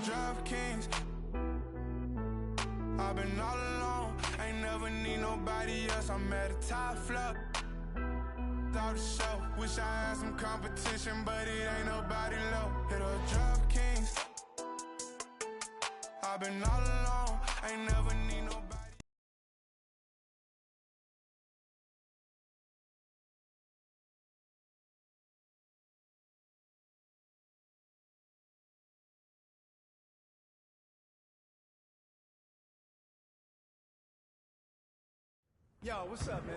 DraftKings. I've been all alone, ain't never need nobody else. I'm at the top floor. Out the show, wish I had some competition, but it ain't nobody low. Hit up DraftKings. I've been all alone, ain't never need nobody. Yo, what's up, man?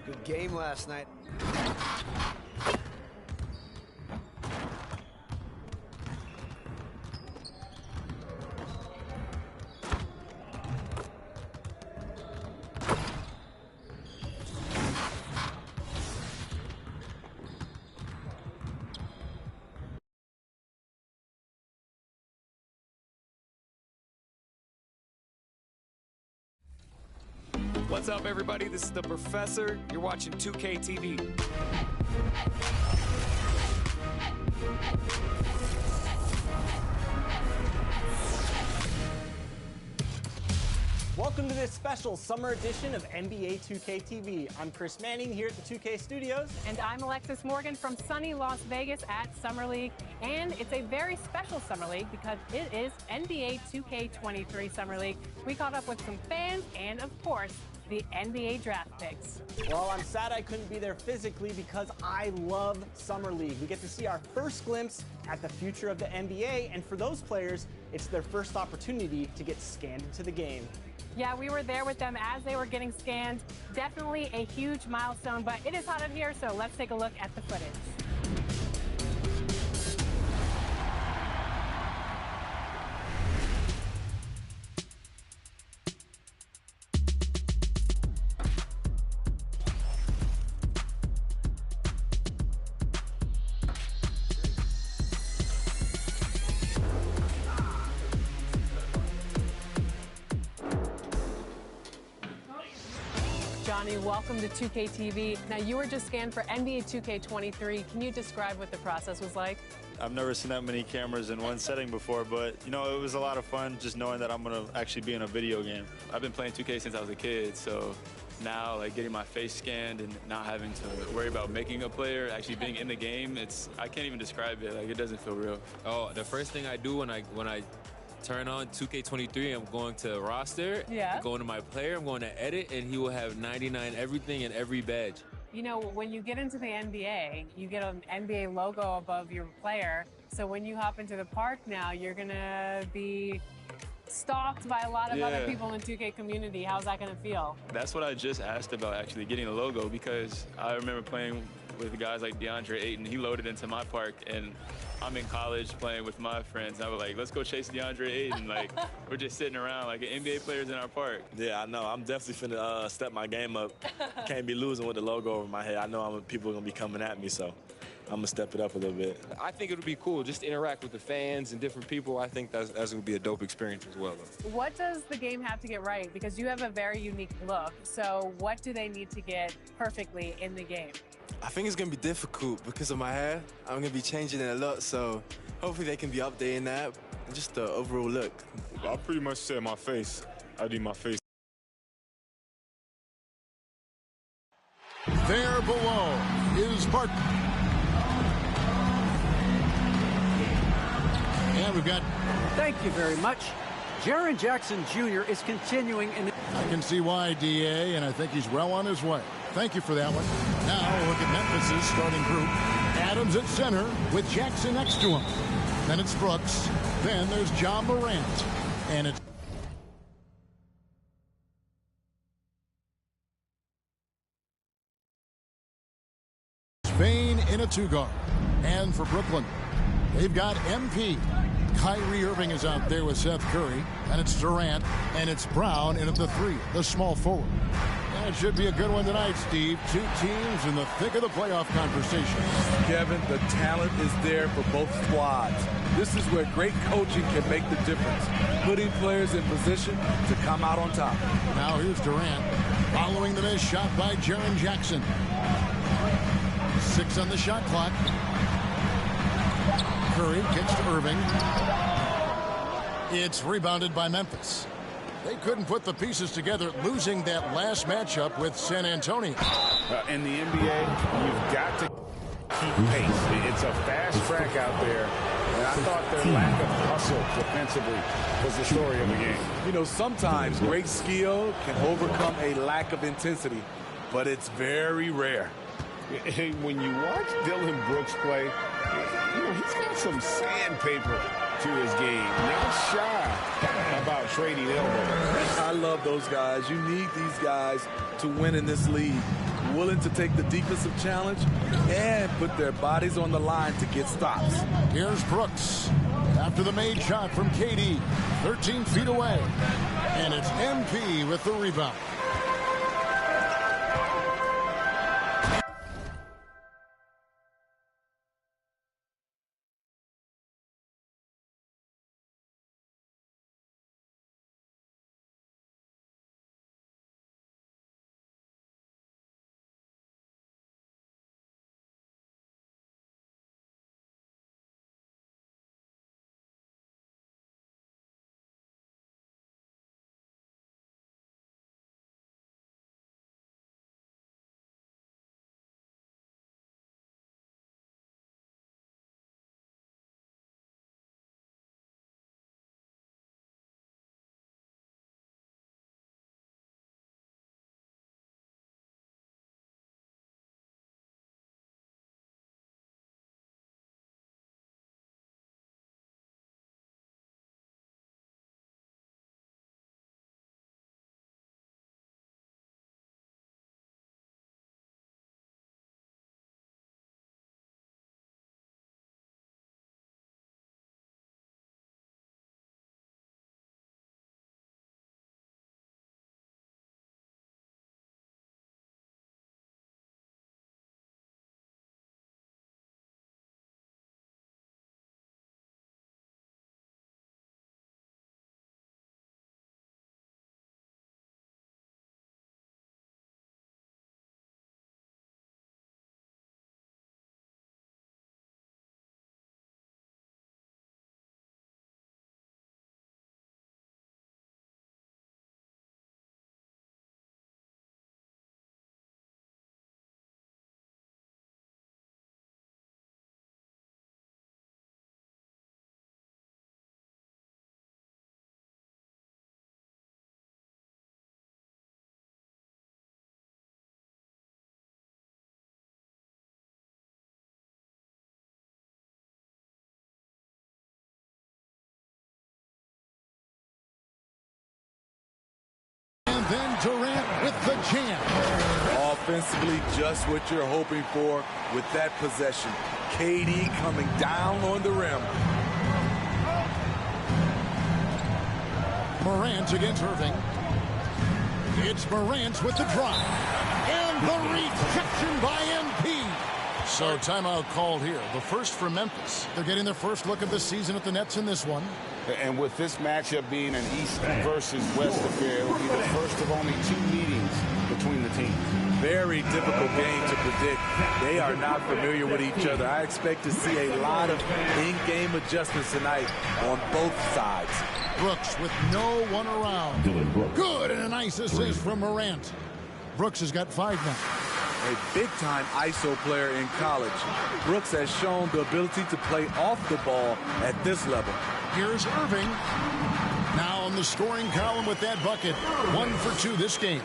Good game last night. What's up, everybody? This is the Professor. You're watching 2K TV. Welcome to this special summer edition of NBA 2K TV. I'm Chris Manning here at the 2K Studios. And I'm Alexis Morgan from sunny Las Vegas at Summer League. And it's a very special Summer League because it is NBA 2K23 Summer League. We caught up with some fans and, of course, the NBA draft picks. Well, I'm sad I couldn't be there physically because I love Summer League. We get to see our first glimpse at the future of the NBA, and for those players, it's their first opportunity to get scanned into the game. Yeah, we were there with them as they were getting scanned. Definitely a huge milestone, but it is hot in here, so let's take a look at the footage. Johnny, welcome to 2K TV. Now, you were just scanned for NBA 2K23. Can you describe what the process was like? I've never seen that many cameras in one setting before, but, you know, it was a lot of fun just knowing that I'm going to actually be in a video game. I've been playing 2K since I was a kid, so now, like, getting my face scanned and not having to worry about making a player, actually being in the game, I can't even describe it. Like, it doesn't feel real. Oh, the first thing I do when I turn on 2K23, I'm going to roster, going to my player, I'm going to edit, and he will have 99 everything and every badge. You know, when you get into the NBA, you get an NBA logo above your player. So when you hop into the park now, you're going to be stalked by a lot of other people in the 2K community. How's that going to feel? That's what I just asked about, actually, getting a logo, because I remember playing with guys like DeAndre Ayton. He loaded into my park, and I'm in college playing with my friends. I was like, let's go chase DeAndre Ayton. Like, we're just sitting around like NBA players in our park. Yeah, I know. I'm definitely finna step my game up. Can't be losing with the logo over my head. I know people are going to be coming at me, so I'm going to step it up a little bit. I think it would be cool just to interact with the fans and different people. I think that's going to be a dope experience as well, though. What does the game have to get right? Because you have a very unique look. So what do they need to get perfectly in the game? I think it's going to be difficult because of my hair. I'm going to be changing it a lot, so hopefully they can be updating that and just the overall look. I pretty much said my face. I do my face. There below is Barton. And we've got... Thank you very much. Jaren Jackson Jr. is continuing in... I can see why, DA, and I think he's well on his way. Thank you for that one. Now look at Memphis's starting group. Adams at center with Jackson next to him. Then it's Brooks. Then there's John Morant. And it's... Spain in a two-guard. And for Brooklyn, they've got MP. Kyrie Irving is out there with Seth Curry. And it's Durant. And it's Brown in at the three, the small forward. And it should be a good one tonight, Steve. Two teams in the thick of the playoff conversation. Kevin, the talent is there for both squads. This is where great coaching can make the difference, putting players in position to come out on top. Now here's Durant following the missed shot by Jaren Jackson. 6 on the shot clock. Curry kicks to Irving. It's rebounded by Memphis. They couldn't put the pieces together, losing that last matchup with San Antonio. In the NBA, you've got to keep pace. It's a fast track out there, and I thought their lack of hustle defensively was the story of the game. You know, sometimes great skill can overcome a lack of intensity, but it's very rare. When you watch Dylan Brooks play, you know, he's got some sandpaper to his game. Not shy about trading elbows. I love those guys. You need these guys to win in this league. Willing to take the defensive challenge and put their bodies on the line to get stops. Here's Brooks after the made shot from KD, 13 feet away. And it's MP with the rebound. Then Durant with the jam. Offensively, just what you're hoping for with that possession. KD coming down on the rim. Morant against Irving. It's Morant with the drive. And the rejection by MP. So timeout called here. The first for Memphis. They're getting their first look of the season at the Nets in this one. And with this matchup being an East versus West affair, it will be the first of only 2 meetings between the teams. Very difficult game to predict. They are not familiar with each other. I expect to see a lot of in-game adjustments tonight on both sides. Brooks with no one around. Good, and a nice assist from Morant. Brooks has got 5 now. A big-time ISO player in college. Brooks has shown the ability to play off the ball at this level. Here's Irving. Now on the scoring column with that bucket. 1 for 2 this game.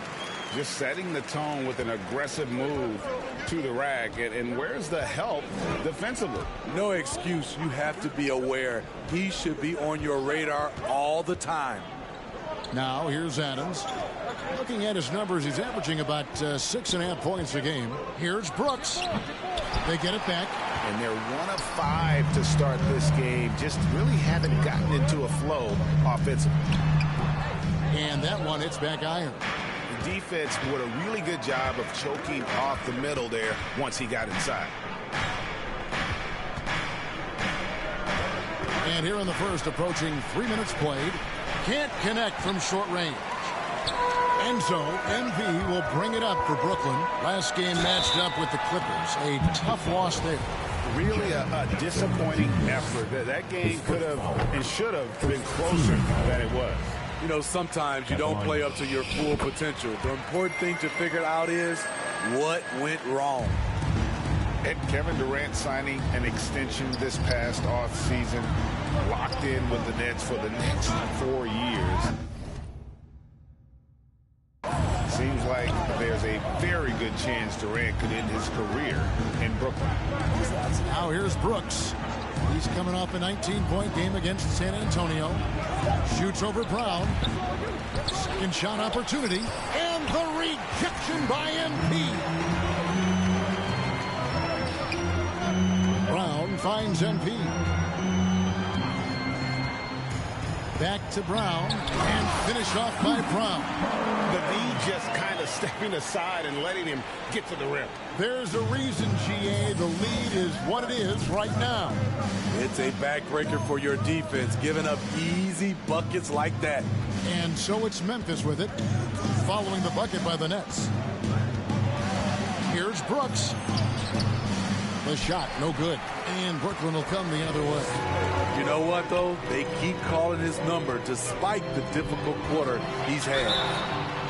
Just setting the tone with an aggressive move to the rack. And where's the help defensively? No excuse. You have to be aware. He should be on your radar all the time. Now here's Adams. Looking at his numbers, he's averaging about 6.5 points a game. Here's Brooks. They get it back. And they're 1 of 5 to start this game. Just really haven't gotten into a flow offensively. And that one, it's back iron. The defense did a really good job of choking off the middle there once he got inside. And here in the first, approaching 3 minutes played. Can't connect from short range. And so, MP will bring it up for Brooklyn. Last game matched up with the Clippers. A tough loss there. really a disappointing effort. That game could have and should have been closer than it was. You know, sometimes you don't play up to your full potential. The important thing to figure out is what went wrong. And Kevin Durant signing an extension this past offseason, locked in with the Nets for the next 4 years. Seems like there's a very good chance Durant could end his career in Brooklyn. Now here's Brooks. He's coming off a 19-point game against San Antonio. Shoots over Brown. Second shot opportunity. And the rejection by MP. Brown finds MP. Back to Brown. And finished off by Brown. The lead just kind of stepping aside and letting him get to the rim. There's a reason, GA, the lead is what it is right now. It's a backbreaker for your defense, giving up easy buckets like that. And so it's Memphis with it, following the bucket by the Nets. Here's Brooks. The shot, no good. And Brooklyn will come the other way. You know what, though? They keep calling his number despite the difficult quarter he's had.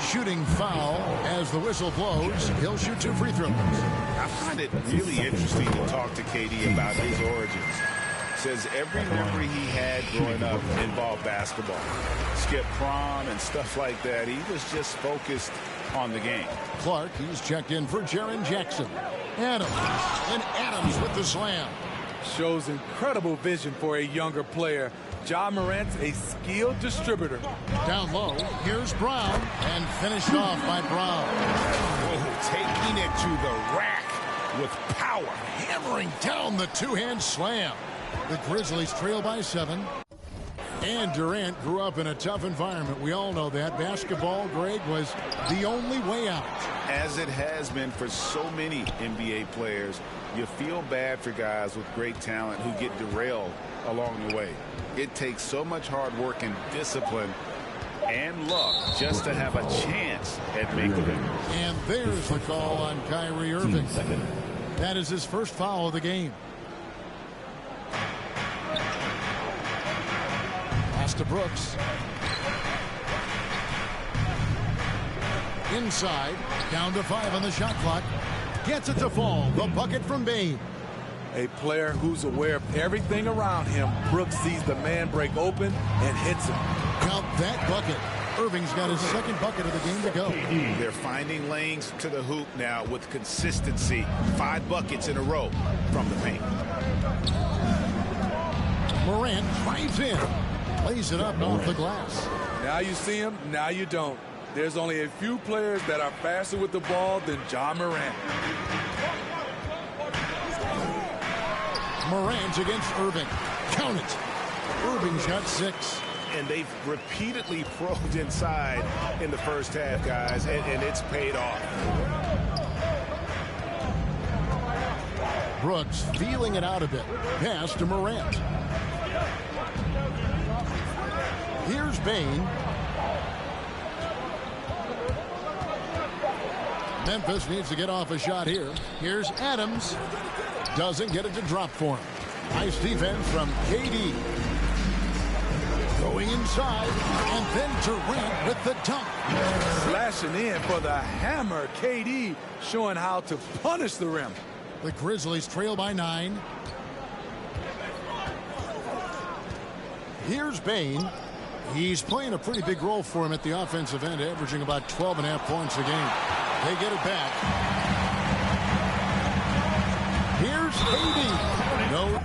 Shooting foul as the whistle blows. He'll shoot 2 free throws. I find it really interesting to talk to KD about his origins. Says every memory he had growing up involved basketball. Skip prom and stuff like that. He was just focused on the game. Clark, he's checked in for Jaren Jackson. Adams. And Adams with the slam. Shows incredible vision for a younger player. Ja Morant's a skilled distributor. Down low, here's Brown, and finished off by Brown. Taking it to the rack with power. Hammering down the two-hand slam. The Grizzlies trail by 7. And Durant grew up in a tough environment. We all know that. Basketball, Greg, was the only way out. As it has been for so many NBA players, you feel bad for guys with great talent who get derailed along the way. It takes so much hard work and discipline and luck just to have a chance at making it. And there's the call on Kyrie Irving. That is his first foul of the game. Pass to Brooks. Inside, down to 5 on the shot clock. Gets it to fall. The bucket from Bane. A player who's aware of everything around him. Brooks sees the man break open and hits him. Count that bucket. Irving's got his second bucket of the game to go. They're finding lanes to the hoop now with consistency. 5 buckets in a row from the paint. Morant drives in. Plays it up off the glass. Now you see him, now you don't. There's only a few players that are faster with the ball than Ja Morant. Morant against Irving. Count it. Irving's got 6. And they've repeatedly probed inside in the first half, guys, and it's paid off. Brooks feeling it out a bit. Pass to Morant. Here's Bane. Memphis needs to get off a shot here. Here's Adams. Doesn't get it to drop for him. Nice defense from KD. Going inside, and then Durant with the dunk. Slashing in for the hammer. KD showing how to punish the rim. The Grizzlies trail by 9. Here's Bane. He's playing a pretty big role for him at the offensive end, averaging about 12.5 points a game. They get it back. Here's KD. No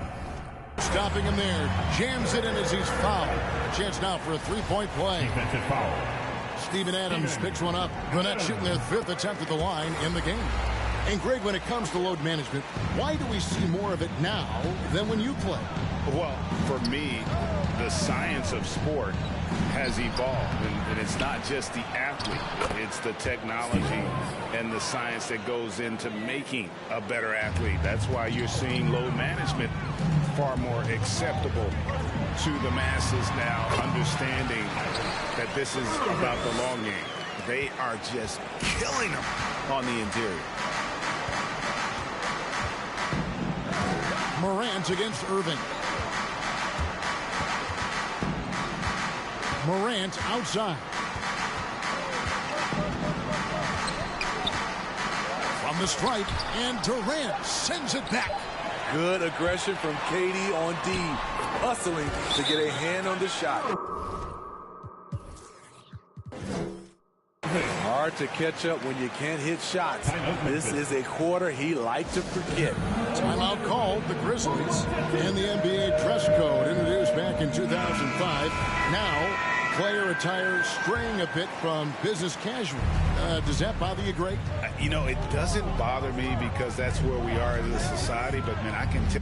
stopping him there. Jams it in as he's fouled. A chance now for a 3-point play. Defensive foul. Steven Adams picks one up. The Nets shooting their 5th attempt at the line in the game. And Greg, when it comes to load management, why do we see more of it now than when you play? Well, for me, the science of sport has evolved, and it's not just the athlete. It's the technology and the science that goes into making a better athlete. That's why you're seeing load management far more acceptable to the masses now, understanding that this is about the long game. They are just killing them on the interior. Morant against Irving. Morant outside. From the stripe, and Durant sends it back. Good aggression from KD on D, hustling to get a hand on the shot. Hard to catch up when you can't hit shots. This is a quarter he liked to forget. Timeout called. The Grizzlies and the NBA dress code introduced back in 2005. Now, player attire straying a bit from business casual. Does that bother you, Greg? You know, it doesn't bother me because that's where we are in the society, but, man, I can tell.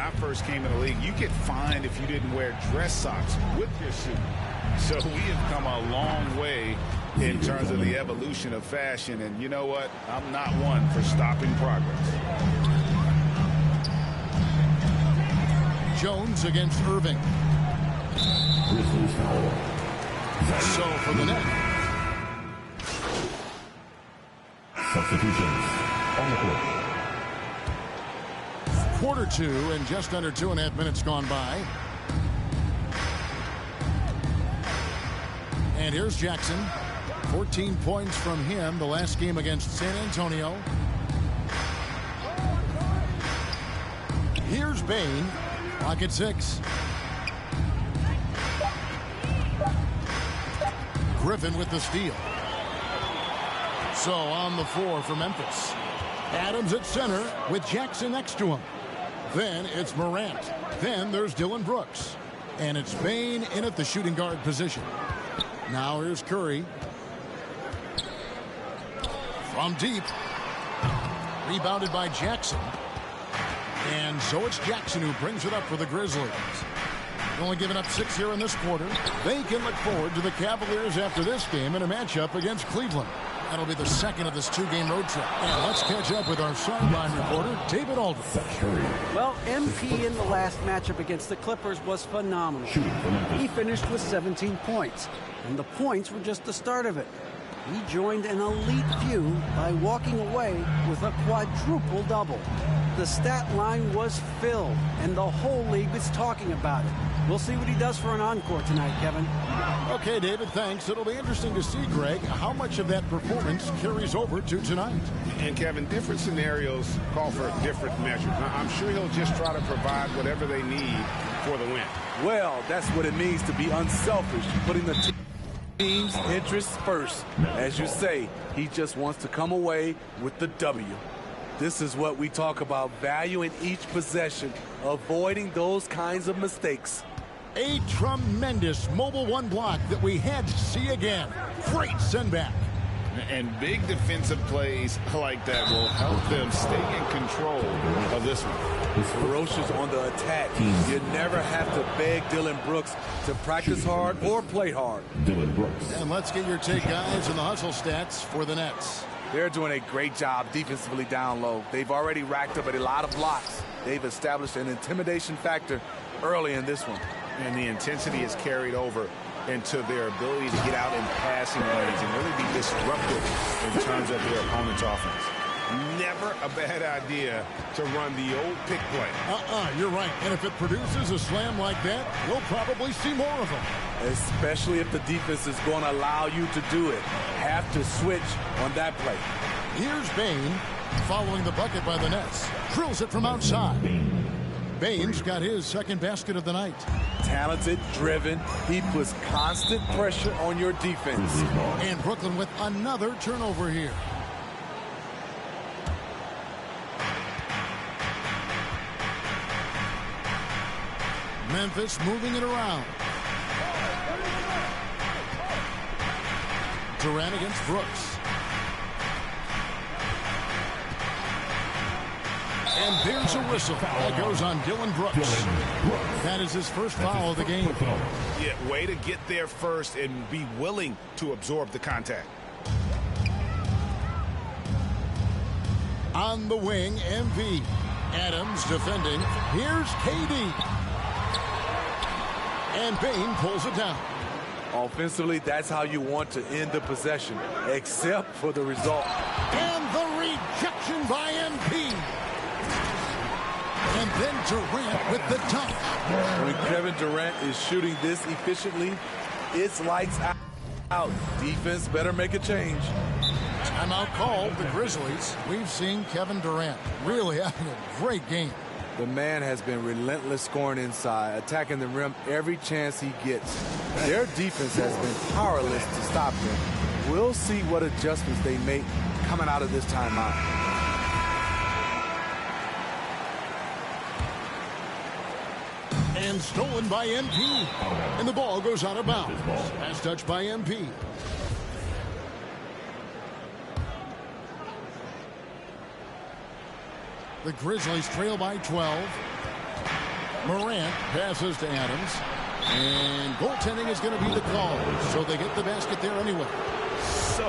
I first came in the league, you get fined if you didn't wear dress socks with your suit. So we have come a long way in terms of the evolution of fashion. And you know what? I'm not one for stopping progress. Jones against Irving. So for the net. Substitutions on the court. Quarter 2 and just under 2.5 minutes gone by. And here's Jackson. 14 points from him the last game against San Antonio. Here's Bain. Clock at 6. Griffin with the steal. So on the floor for Memphis. Adams at center with Jackson next to him. Then it's Morant. Then there's Dylan Brooks. And it's Bain in at the shooting guard position. Now here's Curry. From deep. Rebounded by Jackson. And so it's Jackson who brings it up for the Grizzlies. Only giving up 6 here in this quarter. They can look forward to the Cavaliers after this game in a matchup against Cleveland. That'll be the second of this 2-game road trip. And let's catch up with our sideline reporter, David Aldridge. Well, MP in the last matchup against the Clippers was phenomenal. He finished with 17 points, and the points were just the start of it. He joined an elite few by walking away with a quadruple double. The stat line was filled, and the whole league was talking about it. We'll see what he does for an encore tonight, Kevin. Okay, David, thanks. It'll be interesting to see, Greg, how much of that performance carries over to tonight. And, Kevin, different scenarios call for different measures. Now, I'm sure he'll just try to provide whatever they need for the win. Well, that's what it means to be unselfish, putting the team's interests first. As you say, he just wants to come away with the W. This is what we talk about, valuing each possession, avoiding those kinds of mistakes. A tremendous Mobile One block that we had to see again. Great send back. And big defensive plays like that will help them stay in control of this one. Ferocious on the attack. You never have to beg Dylan Brooks to practice hard or play hard. Dylan Brooks. And let's get your take, guys, on the hustle stats for the Nets. They're doing a great job defensively down low. They've already racked up a lot of blocks. They've established an intimidation factor early in this one. And the intensity is carried over into their ability to get out in passing lanes and really be disruptive in terms of their opponent's offense. Never a bad idea to run the old pick play. You're right. And if it produces a slam like that, we'll probably see more of them. Especially if the defense is going to allow you to do it. Have to switch on that play. Here's Bain following the bucket by the Nets. Drills it from outside. Bain's got his second basket of the night. Talented, driven. He puts constant pressure on your defense. And Brooklyn with another turnover here. Memphis moving it around. Durant against Brooks. And there's a whistle that goes on Dylan Brooks. That is his first foul of the game. Yeah, way to get there first and be willing to absorb the contact. On the wing, MP. Adams defending. Here's KD. And Bain pulls it down. Offensively, that's how you want to end the possession, except for the result. And the rejection by MP. And then Durant with the dunk. When Kevin Durant is shooting this efficiently, it's lights out. Defense better make a change. Timeout called the Grizzlies. We've seen Kevin Durant really having a great game. The man has been relentless scoring inside, attacking the rim every chance he gets. Their defense has been powerless to stop him. We'll see what adjustments they make coming out of this timeout. And stolen by MP. And the ball goes out of bounds. Pass touch by MP. The Grizzlies trail by 12. Morant passes to Adams. And goaltending is going to be the call. So they get the basket there anyway. So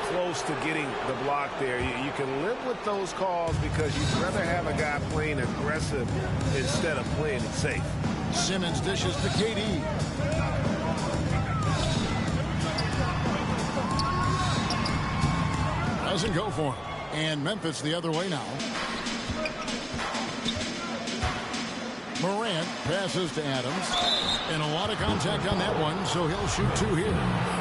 close to getting the block there. You can live with those calls because you'd rather have a guy playing aggressive instead of playing it safe. Simmons dishes to KD. Doesn't go for him. And Memphis the other way now. Morant passes to Adams. And a lot of contact on that one, so he'll shoot 2 here.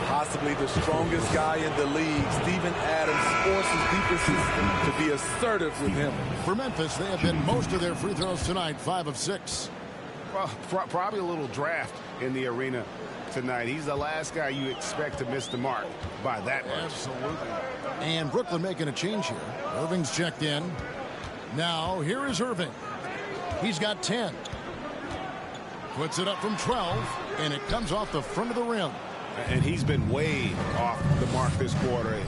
Possibly the strongest guy in the league, Steven Adams, forces defenses to be assertive with him. For Memphis, they have hit most of their free throws tonight, 5 of 6. Well, probably a little draft in the arena tonight. He's the last guy you expect to miss the mark by that much. Absolutely. And Brooklyn making a change here. Irving's checked in. Now, here is Irving. He's got 10. Puts it up from 12, and it comes off the front of the rim. And he's been way off the mark this quarter.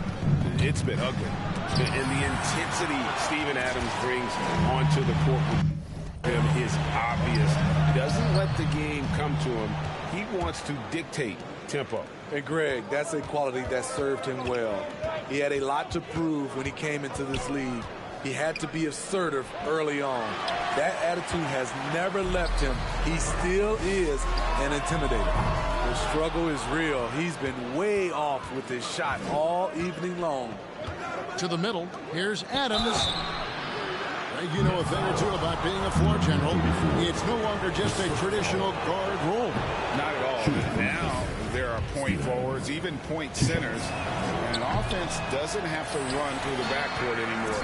It's been ugly. And the intensity Steven Adams brings onto the court with him is obvious. He doesn't let the game come to him. He wants to dictate tempo. And Greg, that's a quality that served him well. He had a lot to prove when he came into this league. He had to be assertive early on. That attitude has never left him. He still is an intimidator. The struggle is real. He's been way off with his shot all evening long. To the middle, here's Adams. You know a thing or two about being a floor general. It's no longer just a traditional guard role. Not at all. Now there are point forwards, even point centers. And offense doesn't have to run through the backcourt anymore.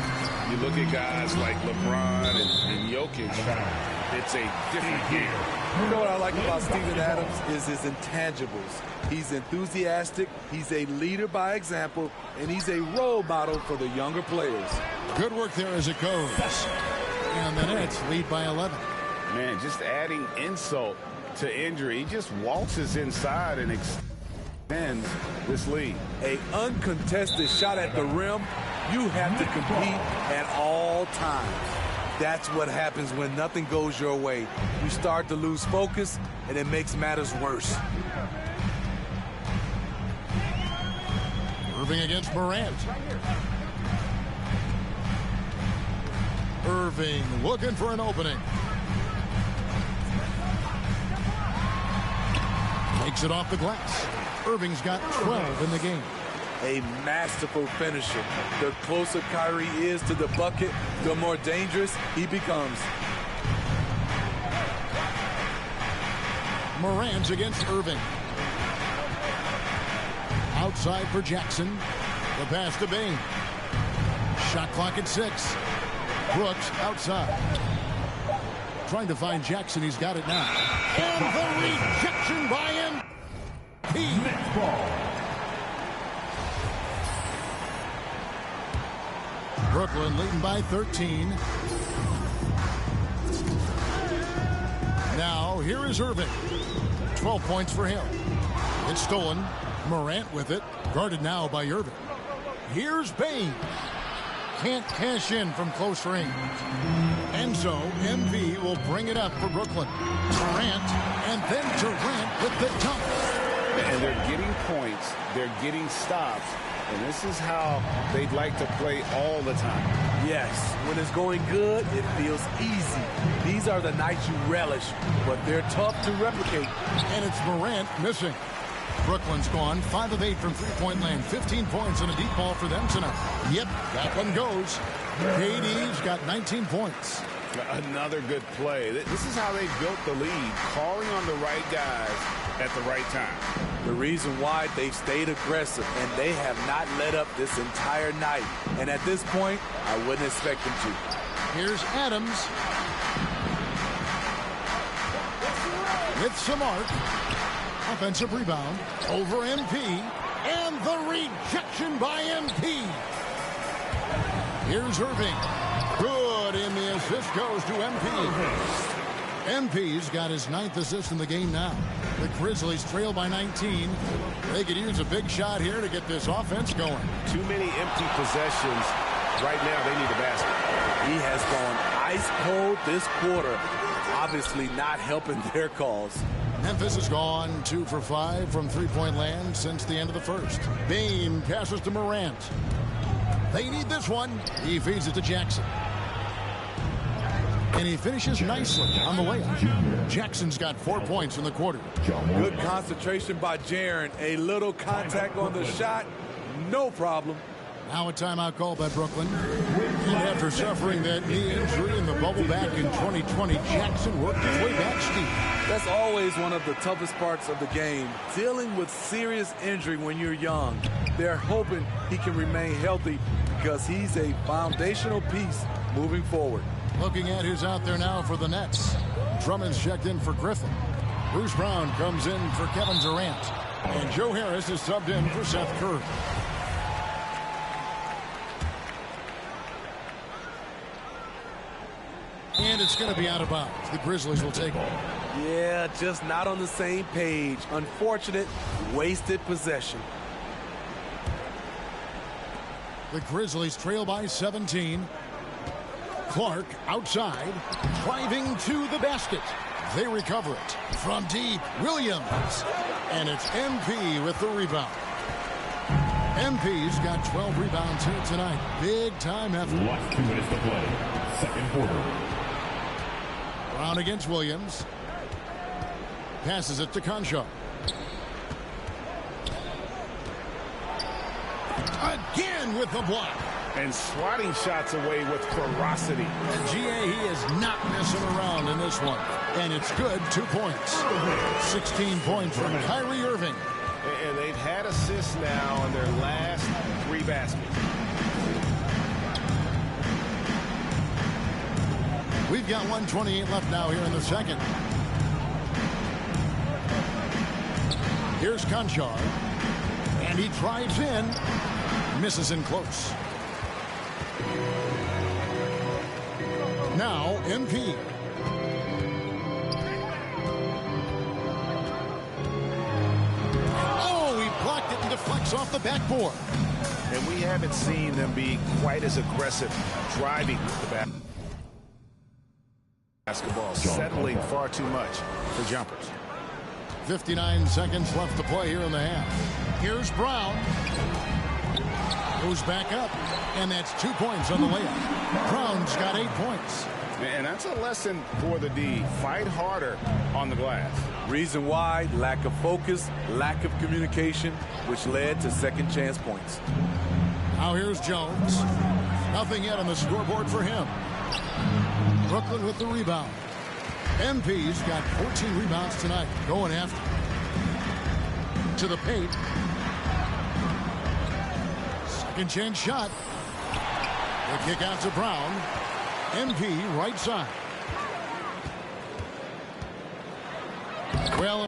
You look at guys like LeBron and Jokic, it's a different game. You know what I like about Steven Adams is his intangibles. He's enthusiastic, he's a leader by example, and he's a role model for the younger players. Good work there as it goes. And the Nets lead by 11. Man, just adding insult to injury. He just waltzes inside and extends this lead. A uncontested shot at the rim, you have to compete at all times. That's what happens when nothing goes your way. You start to lose focus, and it makes matters worse. Irving against Morant. Irving looking for an opening. Takes it off the glass. Irving's got 12 in the game. A masterful finisher. The closer Kyrie is to the bucket, the more dangerous he becomes. Morant against Irving. Outside for Jackson. The pass to Bain. Shot clock at 6. Brooks outside. Trying to find Jackson. He's got it now. And the rejection by MP. Next ball. Brooklyn leading by 13. Now, here is Irving. 12 points for him. It's stolen. Morant with it. Guarded now by Irving. Here's Bain. Can't cash in from close range. And so, MV will bring it up for Brooklyn. Durant, and then Durant with the dunk. And they're getting points. They're getting stops. And this is how they'd like to play all the time. Yes, when it's going good, it feels easy. These are the nights you relish, but they're tough to replicate. And it's Morant missing. Brooklyn's gone 5 of 8 from three-point land. 15 points and a deep ball for them tonight. Yep, that one goes. KD's got 19 points. Another good play. This is how they built the lead, calling on the right guys at the right time. The reason why they've stayed aggressive, and they have not let up this entire night. And at this point, I wouldn't expect them to. Here's Adams. With Samart. Offensive rebound over MP. And the rejection by MP. Here's Irving. Good, and the assist goes to MP. MP's got his 9th assist in the game now. The Grizzlies trail by 19. They could use a big shot here to get this offense going. Too many empty possessions. Right now, they need a basket. He has gone ice cold this quarter. obviously not helping their cause. Memphis has gone 2 for 5 from three-point land since the end of the first. Bain passes to Morant. They need this one. He feeds it to Jackson. And he finishes nicely on the layup. Jackson's got 4 points in the quarter. Good concentration by Jaren. A little contact on the shot. No problem. Now a timeout call by Brooklyn. And after suffering that knee injury in the bubble back in 2020, Jackson worked his way back steep. That's always one of the toughest parts of the game, dealing with serious injury when you're young. They're hoping he can remain healthy because he's a foundational piece moving forward. Looking at who's out there now for the Nets. Drummond's checked in for Griffin. Bruce Brown comes in for Kevin Durant. And Joe Harris is subbed in for Seth Curry. And it's going to be out of bounds. The Grizzlies will take it. Yeah, just not on the same page. Unfortunate, wasted possession. The Grizzlies trail by 17. Clark outside, driving to the basket. They recover it from deep. Williams. And it's MP with the rebound. MP's got 12 rebounds here tonight. Big time effort. Last 2 minutes to play. Second quarter. Brown against Williams. Passes it to Concho. Again with the block. And swatting shots away with ferocity. And GA, he is not messing around in this one. And it's good, 2 points. 16 points from Kyrie Irving. And they've had assists now on their last 3 baskets. We've got 1:28 left now here in the second. Here's Conchar. And he drives in. Misses in close. Now MP. Oh, he blocked it and deflects off the backboard. And we haven't seen them be quite as aggressive driving the basketball, settling far too much for jumpers. 59 seconds left to play here in the half. Here's Brown. Goes back up, and that's 2 points on the layup. Brown's got 8 points. And that's a lesson for the D. Fight harder on the glass. Reason why, lack of focus, lack of communication, which led to second chance points. Now here's Jones. Nothing yet on the scoreboard for him. Brooklyn with the rebound. MP's got 14 rebounds tonight. Going after. To the paint. Second chance shot. The kick out to Brown. MP right side. Well.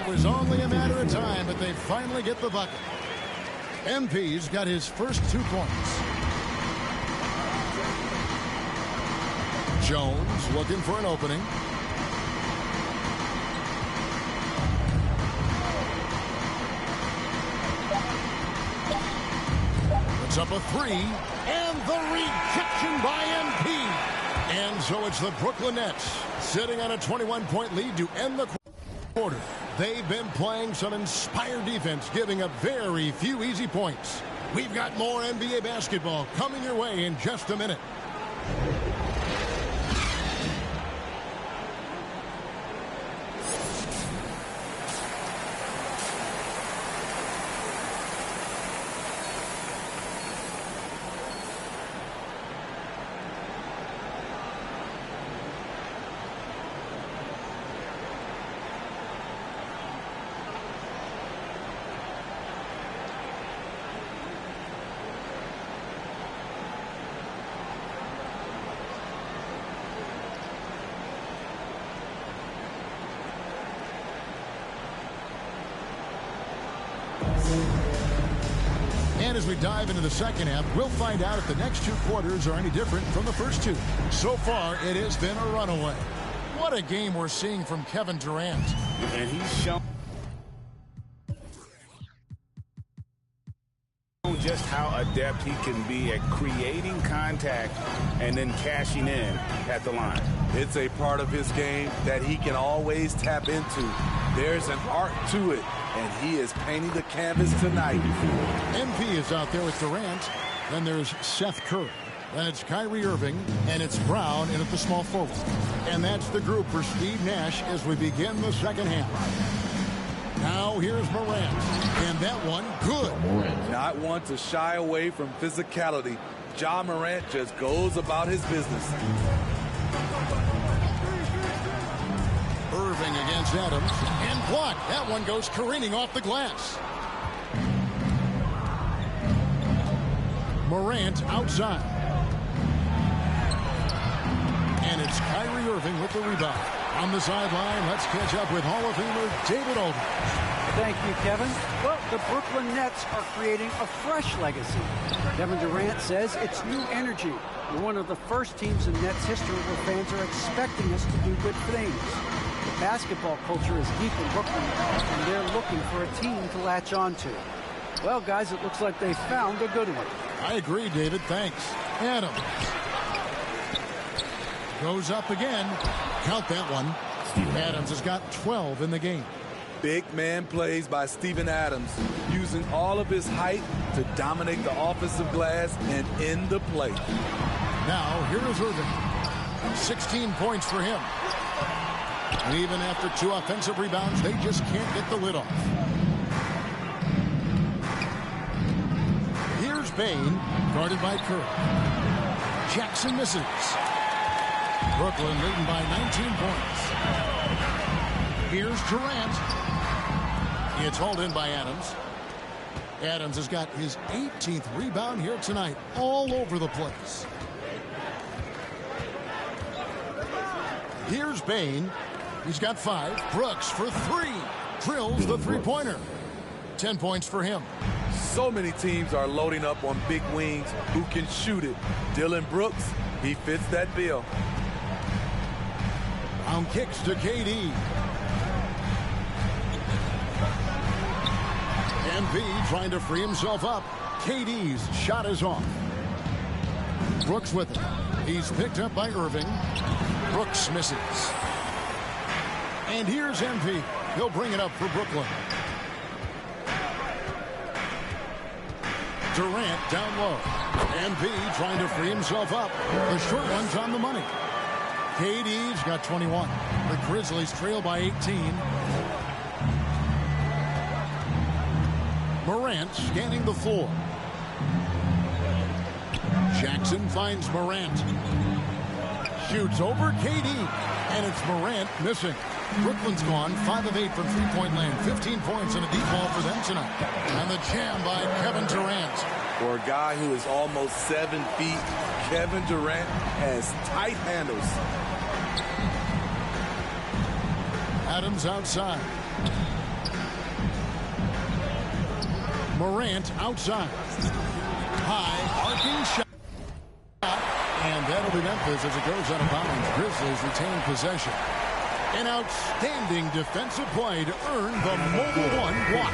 was only a matter of time, but they finally get the bucket. MP's got his first 2 points. Jones looking for an opening. It's up a 3, and the rejection by MP. And so it's the Brooklyn Nets sitting on a 21-point lead to end the quarter. They've been playing some inspired defense, giving up very few easy points. We've got more NBA basketball coming your way in just a minute. And as we dive into the second half, we'll find out if the next 2 quarters are any different from the first 2. So far, it has been a runaway. What a game we're seeing from Kevin Durant. And he's shown just how adept he can be at creating contact and then cashing in at the line. It's a part of his game that he can always tap into. There's an art to it, and he is painting the canvas tonight. MP is out there with Durant. Then there's Seth Curry. Then it's Kyrie Irving, and it's Brown in at the small forward. And that's the group for Steve Nash as we begin the second half. Now here's Morant, and that one good. Not one to shy away from physicality. Ja Morant just goes about his business. Irving against Adams, and blocked. That one goes careening off the glass. Morant outside. And it's Kyrie Irving with the rebound. On the sideline, let's catch up with Hall of Famer David Aldridge. Thank you, Kevin. Well, the Brooklyn Nets are creating a fresh legacy. Kevin Durant says it's new energy. We're one of the first teams in Nets history where fans are expecting us to do good things. The basketball culture is deep in Brooklyn, and they're looking for a team to latch on to. Well, guys, it looks like they found a good one. I agree, David. Thanks. Adams goes up again. Count that one. Adams has got 12 in the game. Big man plays by Steven Adams, using all of his height to dominate the offensive glass and end the play. Now, here is Irving. 16 points for him. And even after 2 offensive rebounds, they just can't get the lid off. Here's Bain, guarded by Curry. Jackson misses. Brooklyn leading by 19 points. Here's Durant. It's hauled in by Adams. Adams has got his 18th rebound here tonight, all over the place. Here's Bain. He's got 5. Brooks for 3. Drills the three-pointer. 10 points for him. So many teams are loading up on big wings who can shoot it. Dylan Brooks, he fits that bill. Brown kicks to KD. MP trying to free himself up. KD's shot is off. Brooks with it. He's picked up by Irving. Brooks misses. And here's MP. He'll bring it up for Brooklyn. Durant down low. MP trying to free himself up. The short one's on the money. KD's got 21. The Grizzlies trail by 18. Morant scanning the floor. Jackson finds Morant. Shoots over KD. And it's Morant missing. Brooklyn's gone 5 of 8 from three-point land. 15 points and a deep ball for them tonight. And the jam by Kevin Durant. For a guy who is almost 7 feet, Kevin Durant has tight handles. Adams outside. Morant outside. High, arcing shot. And that'll be Memphis as it goes out of bounds. Grizzlies retain possession. An outstanding defensive play to earn the mobile one block.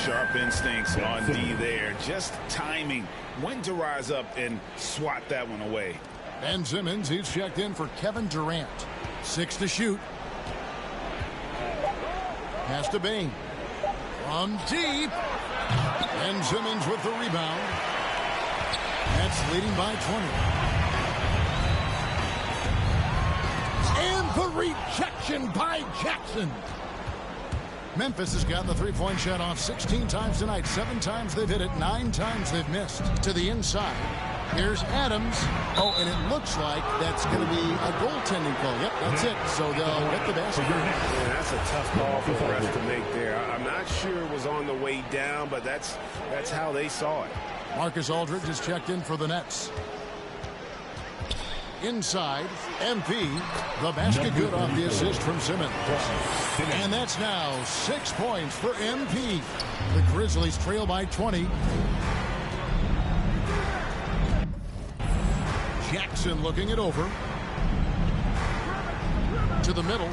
Sharp instincts on D there. Just timing. When to rise up and swat that one away. Ben Simmons, he's checked in for Kevin Durant. 6 to shoot. Pass to Bain. From deep. Ben Simmons with the rebound. That's leading by 20. And the rejection by Jackson. Memphis has gotten the three-point shot off 16 times tonight. 7 times they've hit it. 9 times they've missed. To the inside. Here's Adams. Oh, and it looks like that's going to be a goaltending call. Yep, that's it. So they'll get the basket. Yeah, that's a tough call for the refs to make there. I'm not sure it was on the way down, but that's how they saw it. Marcus Aldridge has checked in for the Nets. Inside, MP, the basket good off the assist from Simmons. And that's now 6 points for MP. The Grizzlies trail by 20. Jackson looking it over. To the middle.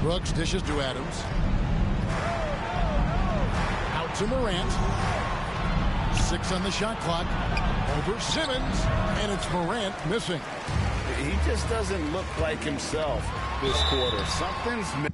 Brooks dishes to Adams. Out to Morant. 6 on the shot clock. Over Simmons. And it's Morant missing. He just doesn't look like himself this quarter. Something's missing.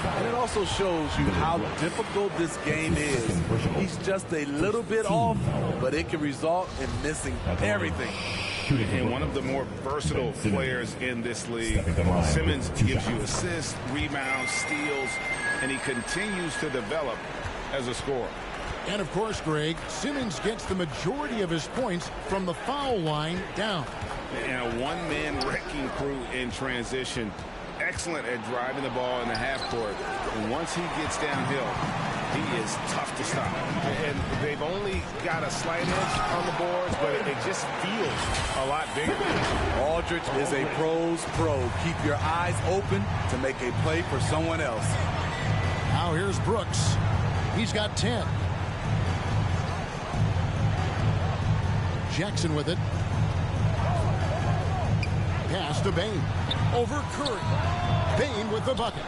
And it also shows you how difficult this game is. He's just a little bit off, but it can result in missing everything. and one of the more versatile players in this league. Simmons gives you assists, rebounds, steals, and he continues to develop as a scorer. And of course, Greg, Simmons gets the majority of his points from the foul line down. And a one-man wrecking crew in transition. Excellent at driving the ball in the half court. And once he gets downhill, he is tough to stop. And they've only got a slight edge on the boards, but it just feels a lot bigger. Aldridge is a pro's pro. Keep your eyes open to make a play for someone else. Now here's Brooks. He's got 10. Jackson with it. Pass to Bain. Over Curry. Bain with the bucket.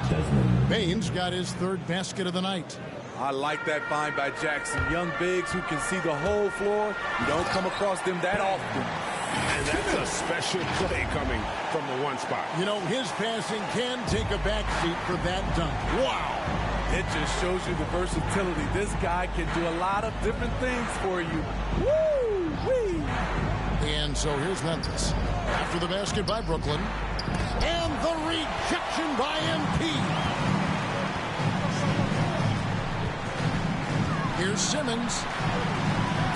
Bain's got his third basket of the night. I like that find by Jackson. Young bigs who can see the whole floor. You don't come across them that often. And that's a special play coming from the one spot. You know, his passing can take a backseat for that dunk. Wow. It just shows you the versatility. This guy can do a lot of different things for you. Woo-wee. And so here's Memphis. After the basket by Brooklyn. And the rejection by MP. Here's Simmons.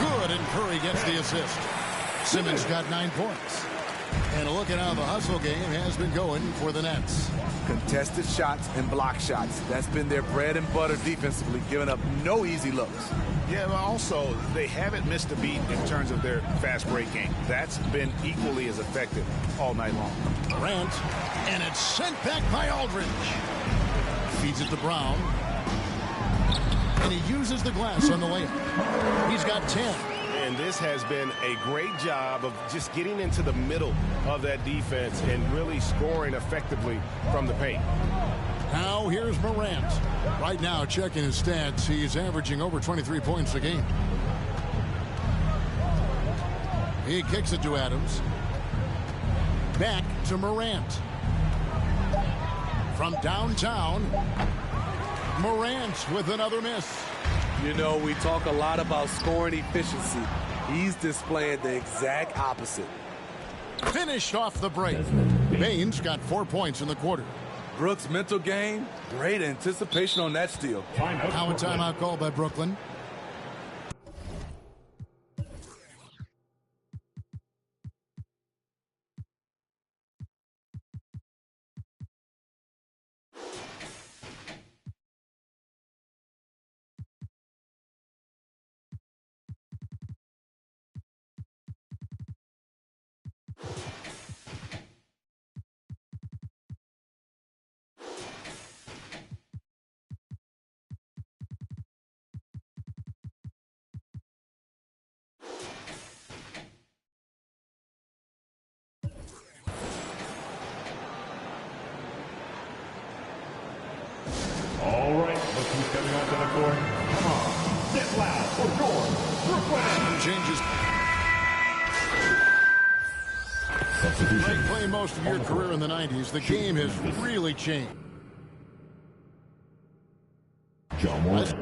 Good, and Curry gets the assist. Simmons got 9 points. And look at how the hustle game has been going for the Nets. Contested shots and block shots. That's been their bread and butter defensively, giving up no easy looks. Yeah, but also, they haven't missed a beat in terms of their fast break game. That's been equally as effective all night long. Durant, and it's sent back by Aldridge. Feeds it to Brown. And he uses the glass on the layup. He's got 10. And this has been a great job of just getting into the middle of that defense and really scoring effectively from the paint. Now here's Morant. Right now, checking his stats, he's averaging over 23 points a game. He kicks it to Adams. Back to Morant. From downtown, Morant with another miss. You know, we talk a lot about scoring efficiency. He's displaying the exact opposite. Finished off the break. Bain's got 4 points in the quarter. Brooks' mental game, great anticipation on that steal. Now a timeout call by Brooklyn. All right, look who's coming onto the court. Come on, get loud for your Brooklyn. Changes. Substitution. Like playing most of your career in the 90s, the game has really changed. John Morant.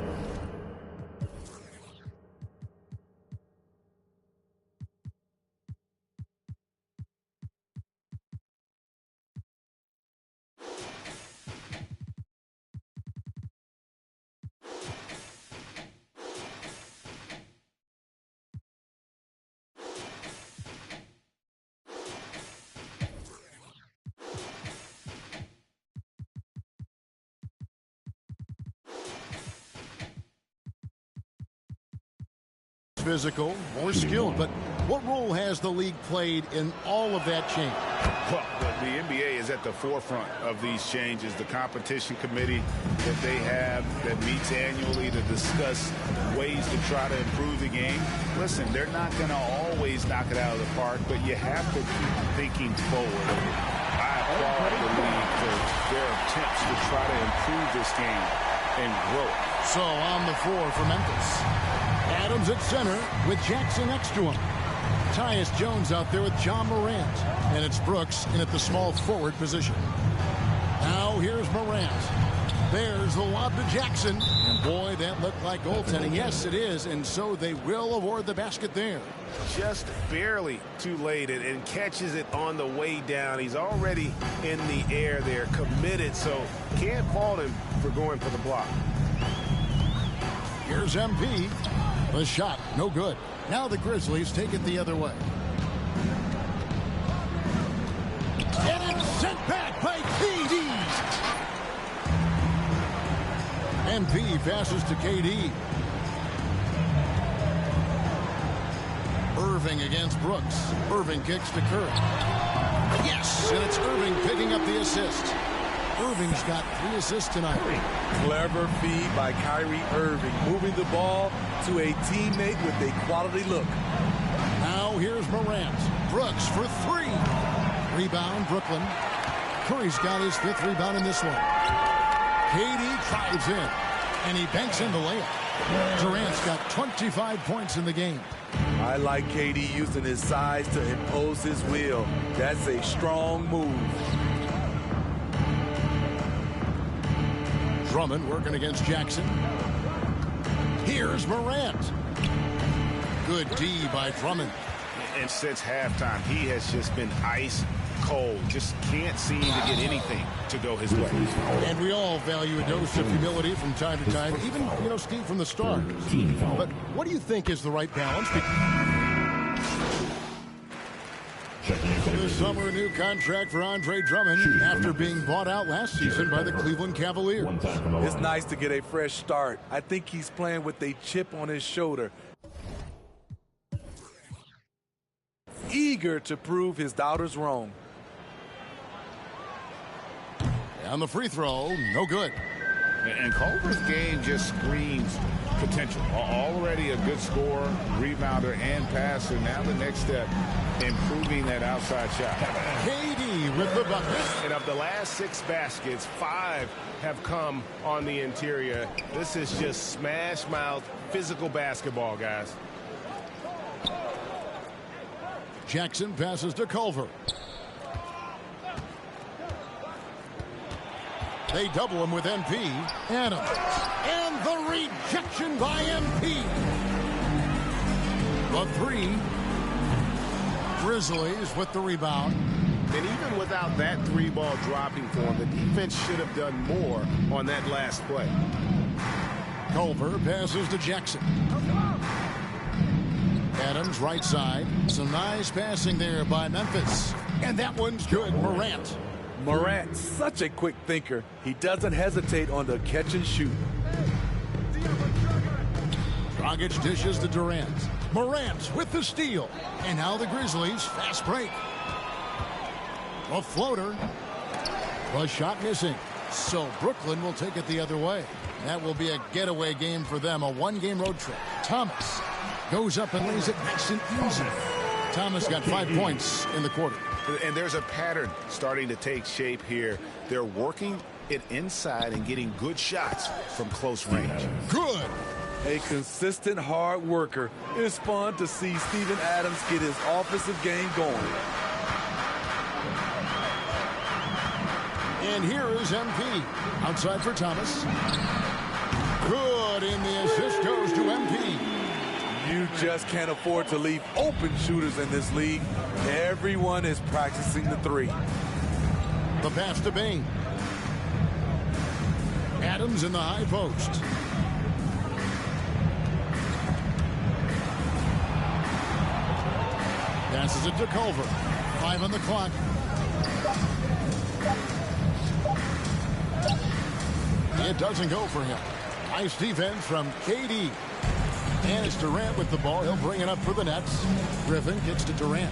Physical, more skilled, but what role has the league played in all of that change? Well, the NBA is at the forefront of these changes. The competition committee that they have that meets annually to discuss ways to try to improve the game. Listen, they're not going to always knock it out of the park, but you have to keep thinking forward. I applaud the league for their attempts to try to improve this game and grow it. So on the floor for Memphis. Adams at center with Jackson next to him. Tyus Jones out there with John Morant. And it's Brooks in at the small forward position. Now here's Morant. There's the lob to Jackson. And boy, that looked like goaltending. Yes, it is. And so they will award the basket there. Just barely too late and catches it on the way down. He's already in the air there, committed, so can't fault him for going for the block. Here's MP. The shot, no good. Now the Grizzlies take it the other way. And it's sent back by KD. MP passes to KD. Irving against Brooks. Irving kicks to Curry. Yes, and it's Irving picking up the assist. Irving's got 3 assists tonight. Clever feed by Kyrie Irving, moving the ball to a teammate with a quality look. Now here's Morant. Brooks for 3. Rebound, Brooklyn. Curry's got his 5th rebound in this one. KD drives in, and he banks in the layup. Durant's got 25 points in the game. I like KD using his size to impose his will. That's a strong move. Drummond working against Jackson. Here's Morant. Good D by Drummond. And since halftime, he has just been ice cold. Just can't seem to get anything to go his way. And we all value a dose of humility from time to time, even, Steve, from the start. But what do you think is the right balance? This summer, a new contract for Andre Drummond after being bought out last season by the Cleveland Cavaliers. It's nice to get a fresh start. I think he's playing with a chip on his shoulder. Eager to prove his doubters wrong. And the free throw, no good. And Culver's game just screams potential. Already a good scorer, rebounder, and passer. Now the next step, improving that outside shot. KD with the bucket. And of the last 6 baskets, 5 have come on the interior. This is just smash mouth, physical basketball, guys. Jackson passes to Culver. They double him with MP. Adams. And the rejection by MP. The 3. Grizzlies with the rebound. And even without that 3-ball dropping for him, the defense should have done more on that last play. Culver passes to Jackson. Adams right side. Some nice passing there by Memphis. And that one's good. Morant. Morant, such a quick thinker. He doesn't hesitate on the catch and shoot. Dragic dishes to Durant. Morant with the steal. And now the Grizzlies fast break. A floater. The shot missing. So Brooklyn will take it the other way. That will be a getaway game for them. A 1-game road trip. Thomas goes up and lays it nice and easy. Thomas got 5 points in the quarter. And there's a pattern starting to take shape here. They're working it inside and getting good shots from close range. Good. A consistent hard worker. It's fun to see Steven Adams get his offensive game going. And here is MP. Outside for Thomas. Good, and the assist goes to MP. You just can't afford to leave open shooters in this league. Everyone is practicing the 3. The pass to Bain. Adams in the high post. Passes it to Culver. 5 on the clock. It doesn't go for him. Nice defense from KD. And it's Durant with the ball. He'll bring it up for the Nets. Griffin gets to Durant.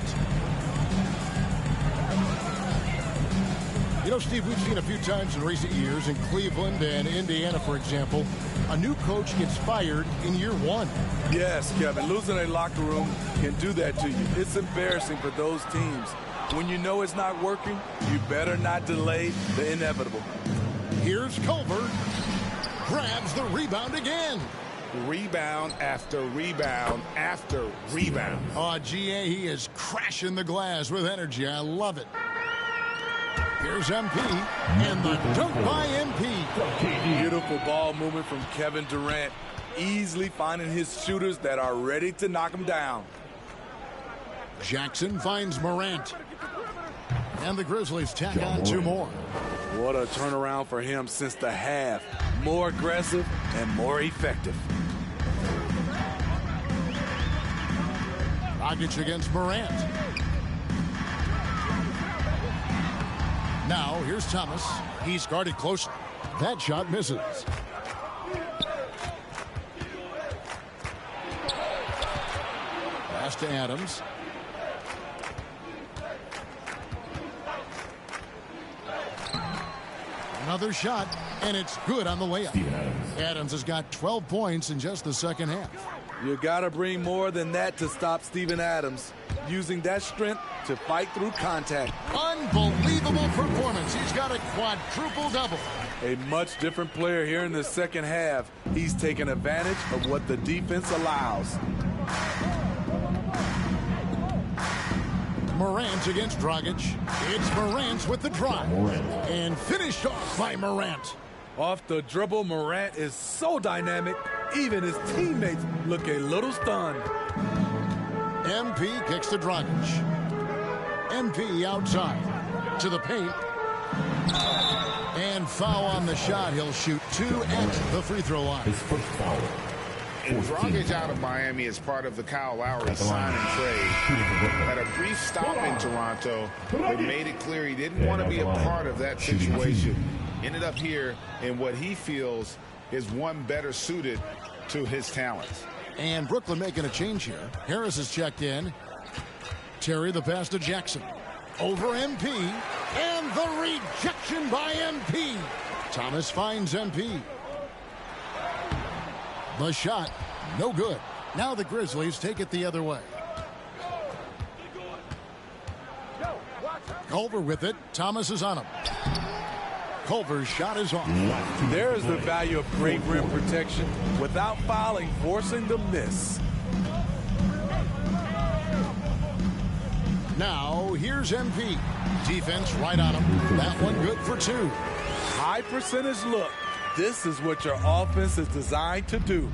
Steve, we've seen a few times in recent years in Cleveland and Indiana, for example, a new coach gets fired in year 1. Yes, Kevin. Losing a locker room can do that to you. It's embarrassing for those teams. When you know it's not working, you better not delay the inevitable. Here's Culver. Grabs the rebound again. Rebound after rebound after rebound. Oh, GA, he is crashing the glass with energy. I love it. Here's MP, and the dunk by MP. Beautiful ball movement from Kevin Durant, easily finding his shooters that are ready to knock him down. Jackson finds Morant. And the Grizzlies tack on 2 more. What a turnaround for him since the half. More aggressive and more effective. Dragic against Morant. Now, here's Thomas. He's guarded close. That shot misses. Pass to Adams. Another shot, and it's good on the layup. Adams has got 12 points in just the second half. You got to bring more than that to stop Steven Adams, using that strength to fight through contact. Unbelievable performance. He's got a quadruple-double. A much different player here in the second half. He's taken advantage of what the defense allows. Morant against Dragic. It's Morant with the drive. And finished off by Morant. Off the dribble, Morant is so dynamic, even his teammates look a little stunned. MP kicks to Dragic. MP outside to the paint. And foul on the shot. He'll shoot 2 at the free throw line. His first foul. And Dragic out of Miami as part of the Kyle Lowry sign and trade. Had a brief stop in Toronto, but made it clear he didn't want to be a part of that situation. Ended up here in what he feels is one better suited to his talents. And Brooklyn making a change here. Harris is checked in. Terry the pass to Jackson. Over MP. And the rejection by MP. Thomas finds MP. The shot, no good. Now the Grizzlies take it the other way. Culver with it. Thomas is on him. Culver's shot is off. There is the value of great rim protection without fouling, forcing the miss. Now here's MP. Defense right on him. That one good for 2. High percentage look. This is what your offense is designed to do.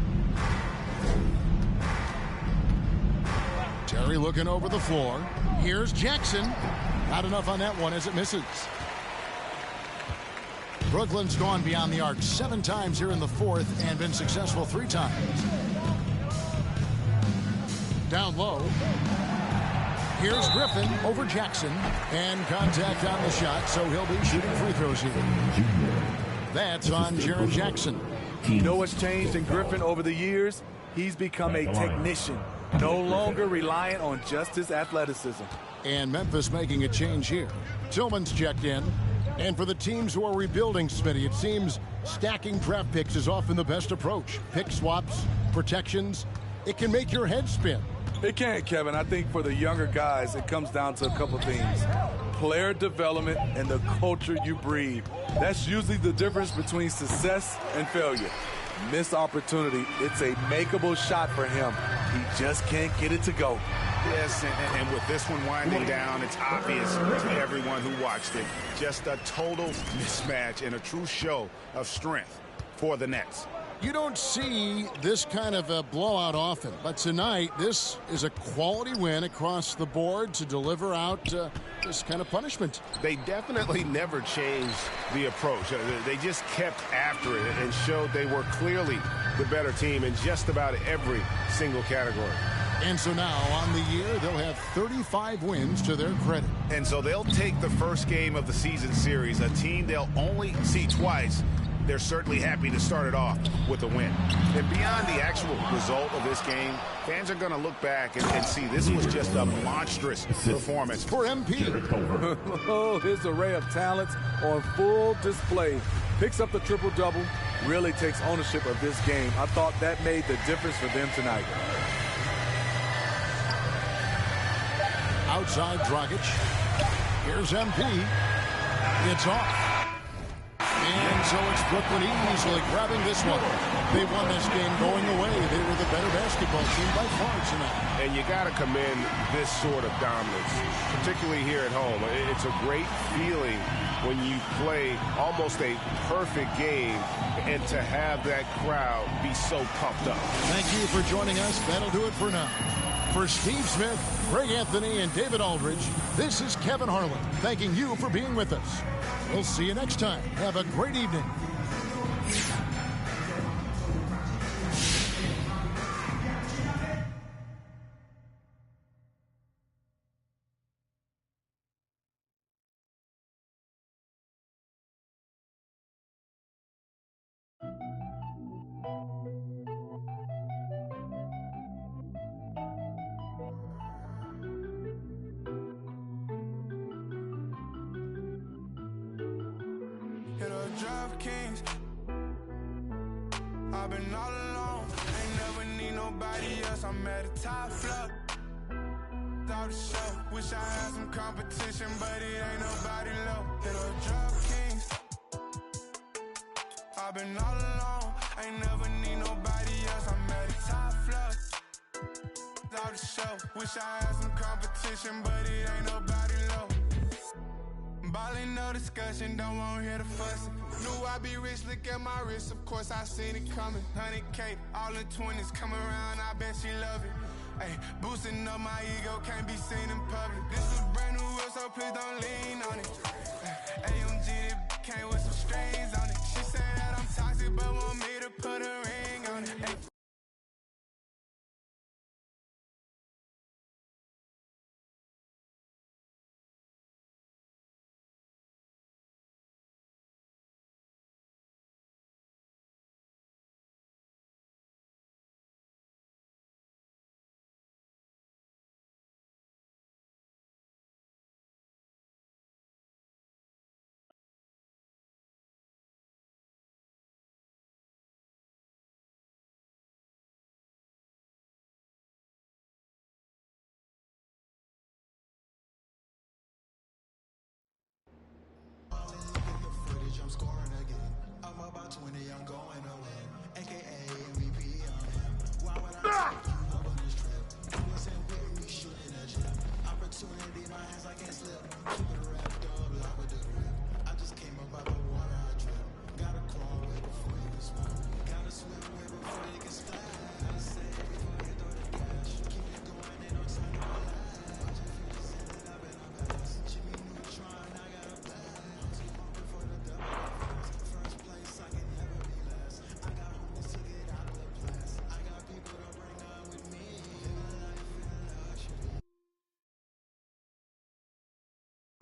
Terry looking over the floor. Here's Jackson. Not enough on that one as it misses. Brooklyn's gone beyond the arc 7 times here in the 4th and been successful 3 times. Down low. Here's Griffin over Jackson. And contact on the shot, so he'll be shooting free throws here. That's on Jaren Jackson. You know what's changed in Griffin over the years? He's become a technician, no longer reliant on just his athleticism. And Memphis making a change here. Tillman's checked in. And for the teams who are rebuilding, Smitty, it seems stacking draft picks is often the best approach. Pick swaps, protections, it can make your head spin. It can, Kevin. I think for the younger guys, it comes down to a couple things. Player development and the culture you breed. That's usually the difference between success and failure. Missed opportunity, it's a makeable shot for him. He just can't get it to go. Yes, and with this one winding down, it's obvious to everyone who watched it. Just a total mismatch and a true show of strength for the Nets. You don't see this kind of a blowout often, but tonight this is a quality win across the board to deliver out this kind of punishment. They definitely never changed the approach. They just kept after it and showed they were clearly the better team in just about every single category. And so now on the year, they'll have 35 wins to their credit. And so they'll take the first game of the season series, a team they'll only see twice. They're certainly happy to start it off with a win. And beyond the actual result of this game, fans are going to look back and see this was just a monstrous performance for MP. Oh, his array of talents on full display. Picks up the triple-double, really takes ownership of this game. I thought that made the difference for them tonight. Outside Dragic. Here's MP. It's off. And so it's Brooklyn easily grabbing this one. They won this game going away. They were the better basketball team by far tonight. And you got to commend this sort of dominance, particularly here at home. It's a great feeling when you play almost a perfect game and to have that crowd be so pumped up. Thank you for joining us. That'll do it for now. For Steve Smith, Greg Anthony, and David Aldridge, this is Kevin Harlan thanking you for being with us. We'll see you next time. Have a great evening. Kings. I've been all alone, ain't never need nobody else. I'm at a top floor. Thought the show, wish I had some competition, but it ain't nobody low. Hit a drop kings. I've been all alone, ain't never need nobody else. I'm at a top floor. Thought the show, wish I had some competition, but it ain't nobody low. Ballin', no discussion, don't want to hear the fussing. Knew I'd be rich, look at my wrist, of course I seen it coming. 100K, all in 20s, come around, I bet she love it. Ay, boosting up my ego, can't be seen in public. This was brand new, so please don't lean on it. AMG, that came with some strings on it. She said that I'm toxic, but want me to put a ring on it. Ay. I'm scoring again. I'm about 20, I'm going to win. AKA MVP on him. Why would I take you up on this trip? You wasn't with me shooting a gym. Opportunity, my hands I can't slip. Keep it wrapped up, lock with the grip. I just came up out the water, I drip. Gotta crawl way before you can swim. Gotta swim way before you can splash. Gotta save before you throw the cash. Keep it going, ain't no time to relax. Watch your future send it up in a pass. Jimmy Neutron, I got a blast. I'm too bumping for the double. First place, I can never be last. I got homies to get out of the class. I got people to bring on with me. Living life in luxury.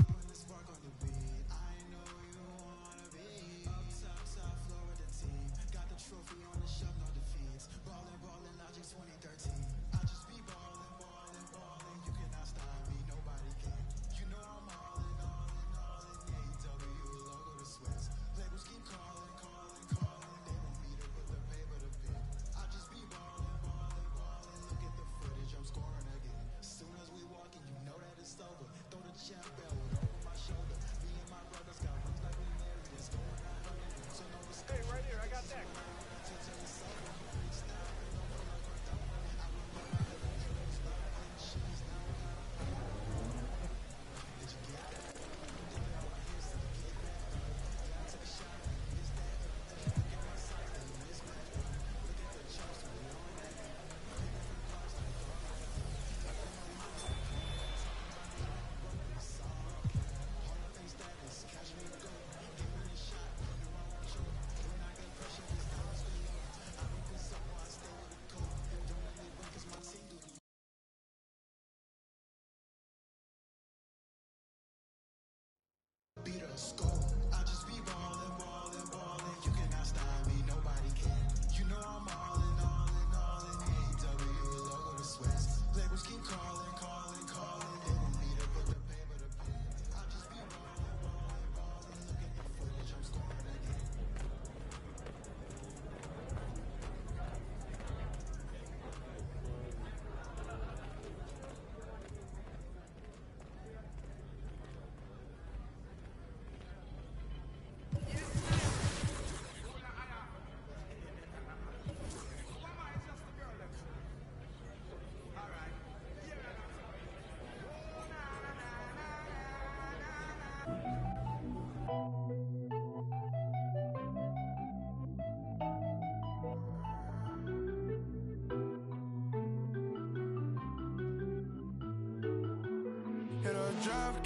When the spark on the beat, I know you wanna be up top, top floor with the team. Got the trophy on the shelf, no defeats. Ballin', ballin', Logic 2013. I just be ballin', ballin', ballin'. You cannot stop me, nobody can. You know I'm all in, all in, all in. AEW logo to Swiss. Labels keep calling, calling, calling. They want me to put the paper to pen. I just be ballin', ballin', ballin'. Look at the footage, I'm scoring again. As soon as we walk in, you know that it's over. Throw the champ belt over my shoulder. Me and my brothers got rings like we married. It's going 100. So no mistake. Hey, right here, I got that. Beat us, go. I just be ballin', ballin', ballin'. You cannot stop me, nobody can. You know I'm all in, all in, all in. AEW logo to Swiss. Labels keep calling, calling, calling. They want me to put the paper to pen. I just be ballin', ballin', ballin'. Look at the footage, I'm scoring again.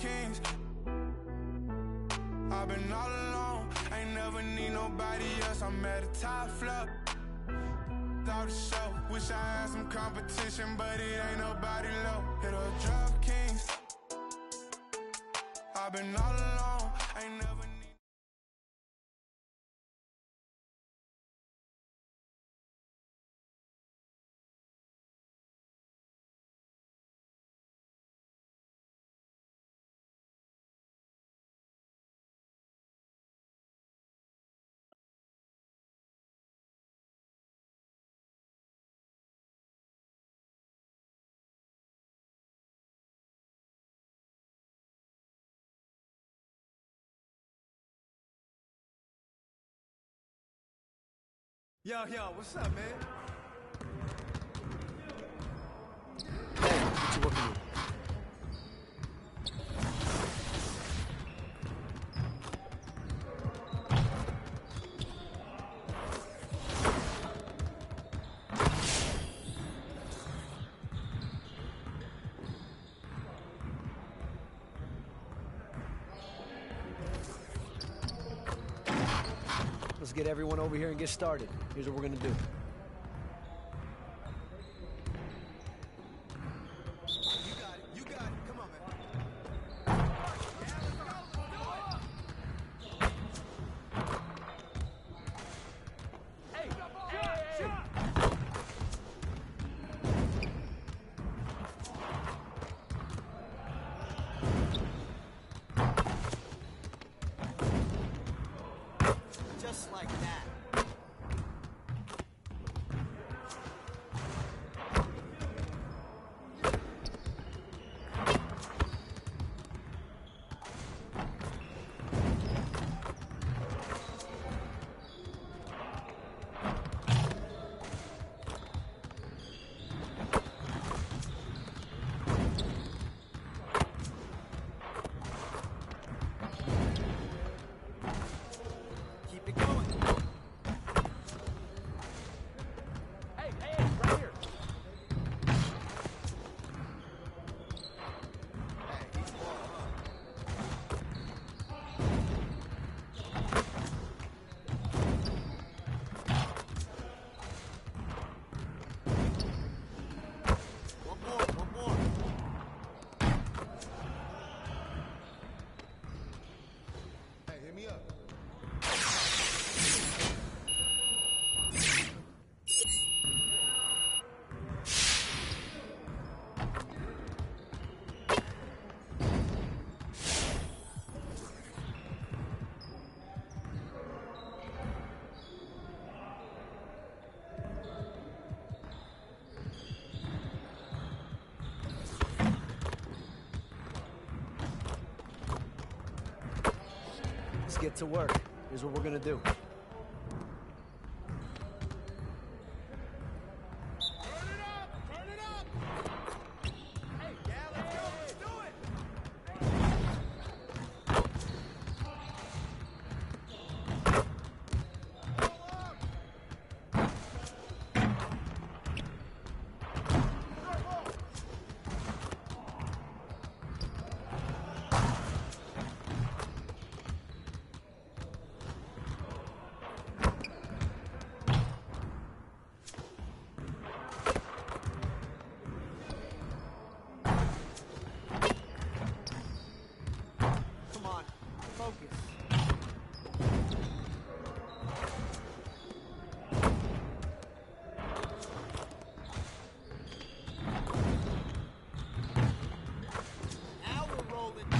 DraftKings. I've been all alone, ain't never need nobody else. I'm at the top floor. Out the show, wish I had some competition, but it ain't nobody low. Hit a DraftKings. I've been all alone, ain't never need. Yo, what's up, man? Hey, what you working with? Let's get everyone over here and get started. Here's what we're gonna do. You got it. Come on, man. Hey, shot! Just like that. Keep it going. Hey, right here. One more. Hey, hit me up. Let's get to work. Here's what we're gonna do. Come on, focus. Now we're rolling.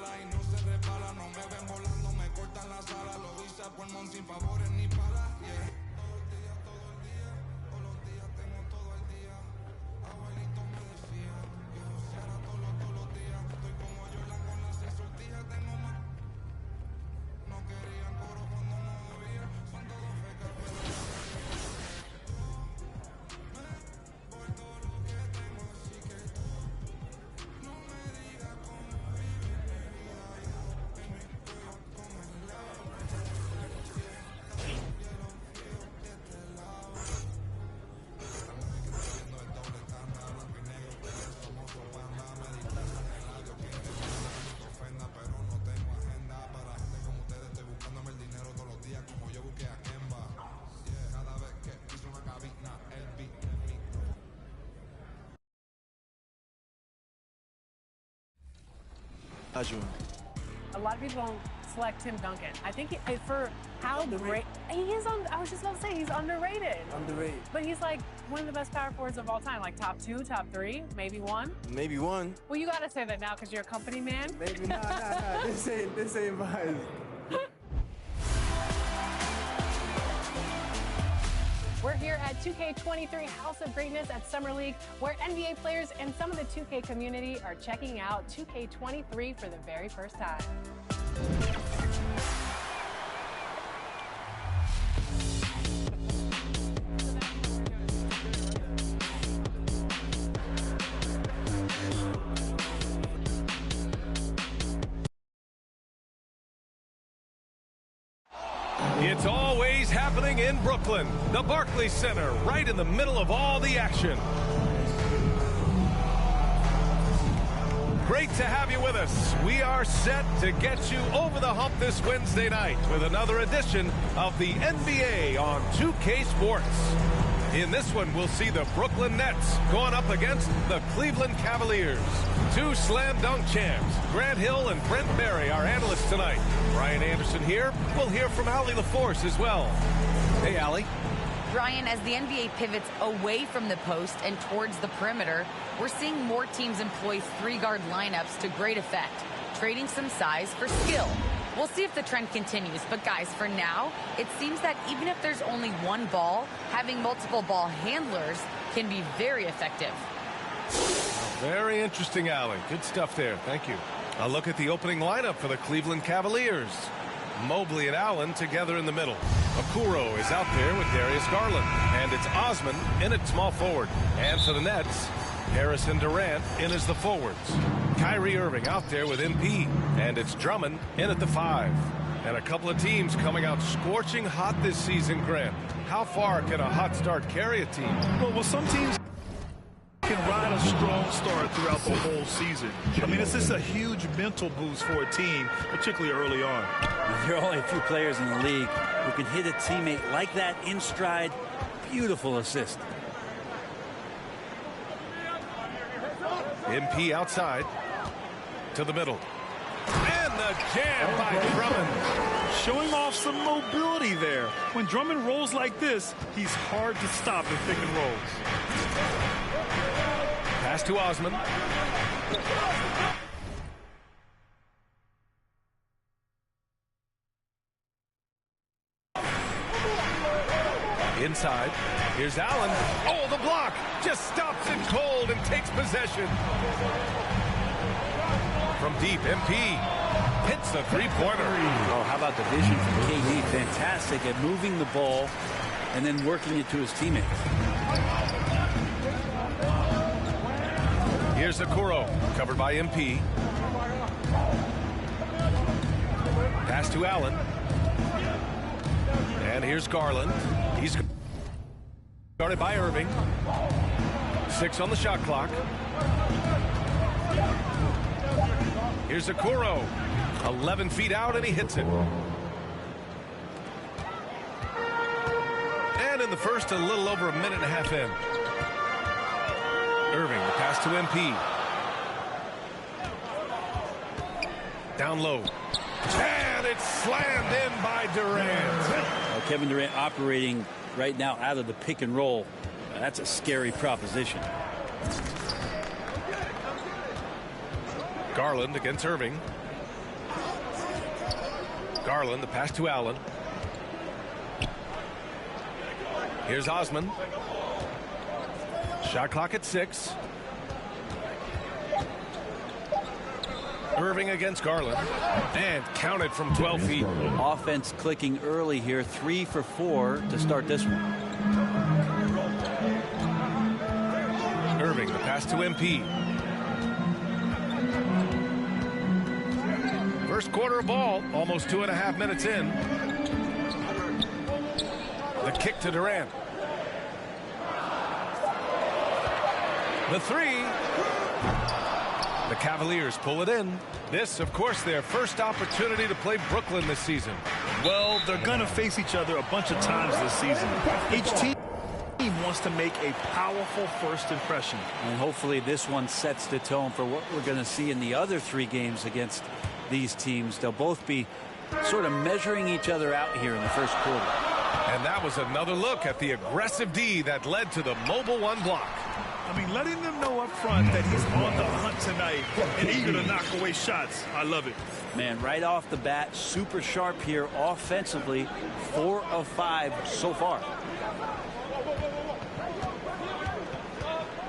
bala y no se resbala. No me ven volando, me cortan la sala. Lo hice a pulmón sin favores ni palas. Yeah. Todos los días tengo todo el día. Abuelito me decía que joseara todos los días. Estoy como Jordan con las 6 sortijas. Tengo más. No querían coro cuando no debía. Son todos fecas, pero por todo lo que tengo, así que no me digas cómo vivir mi vida. Yo en mi cuello con el lado. Hielo frío de este lado. Estamos viendo el doble estándar, blanco y negro, pero somos dos bandas. Meditar en el radio, quien te manda, no te ofenda, pero no tengo agenda. Para gente como ustedes estoy buscándome el dinero todos los días, como yo busqué a Kemba. Cada vez que piso una cabina, el beat en mi. A lot of people don't select Tim Duncan. I think for how great he is on. I was just about to say he's underrated. Underrated. But he's like one of the best power forwards of all time. Like top 2, top 3, maybe 1. Maybe 1. Well, you gotta say that now because you're a company man. Maybe nah. This ain't mine. We're here at 2K23 House of Greatness at Summer League, where NBA players and some of the 2K community are checking out 2K23 for the very first time. It's always happening in Brooklyn, the Barclays Center, right in the middle of all the action. Great to have you with us. We are set to get you over the hump this Wednesday night with another edition of the NBA on 2K Sports. In this one, we'll see the Brooklyn Nets going up against the Cleveland Cavaliers. 2 slam dunk champs, Grant Hill and Brent Barry, our analysts tonight. Brian Anderson here. We'll hear from Allie LaForce as well. Hey, Allie. Brian, as the NBA pivots away from the post and towards the perimeter, we're seeing more teams employ 3-guard lineups to great effect, trading some size for skill. We'll see if the trend continues, but guys, for now, it seems that even if there's only one ball, having multiple ball handlers can be very effective. Very interesting, Allie. Good stuff there. Thank you. A look at the opening lineup for the Cleveland Cavaliers. Mobley and Allen together in the middle. Okoro is out there with Darius Garland. And it's Osman in at small forward. And for the Nets, Harris and Durant in as the forwards. Kyrie Irving out there with MP. And it's Drummond in at the 5. And a couple of teams coming out scorching hot this season, Grant. How far can a hot start carry a team? Well, some teams can ride a strong start throughout the whole season. I mean, this is a huge mental boost for a team, particularly early on. There are only a few players in the league who can hit a teammate like that in stride. Beautiful assist. MP outside to the middle. And the jam by Drummond. Showing off some mobility there. When Drummond rolls like this, he's hard to stop in pick and rolls. Pass to Osman. Inside. Here's Allen. Oh, the block. Just stops it cold and takes possession. From deep, MP hits the three-pointer. Oh, how about the vision from KD? Fantastic at moving the ball and then working it to his teammates. Here's Okoro, covered by MP. Pass to Allen. And here's Garland. He's guarded by Irving. 6 on the shot clock. Here's Okoro. 11 feet out, and he hits it. And in the first, a little over a minute and a half in. Irving, the pass to MP. Down low. And it's slammed in by Durant. Kevin Durant operating right now out of the pick and roll. That's a scary proposition. Garland against Irving. Garland, the pass to Allen. Here's Osman. Shot clock at 6. Irving against Garland. And counted from 12 feet. Offense clicking early here. 3 for 4 to start this one. Irving, the pass to MP. First quarter of ball, almost 2.5 minutes in. The kick to Durant. The 3. The Cavaliers pull it in. This, of course, their first opportunity to play Brooklyn this season. Well, they're going to face each other a bunch of times this season. Each team wants to make a powerful first impression. And hopefully this one sets the tone for what we're going to see in the other 3 games against these teams. They'll both be sort of measuring each other out here in the first quarter. And that was another look at the aggressive D that led to the mobile 1 block. I mean, letting them know up front that he's on the hunt tonight and eager to knock away shots. I love it. Man, right off the bat, super sharp here offensively. 4 of 5 so far.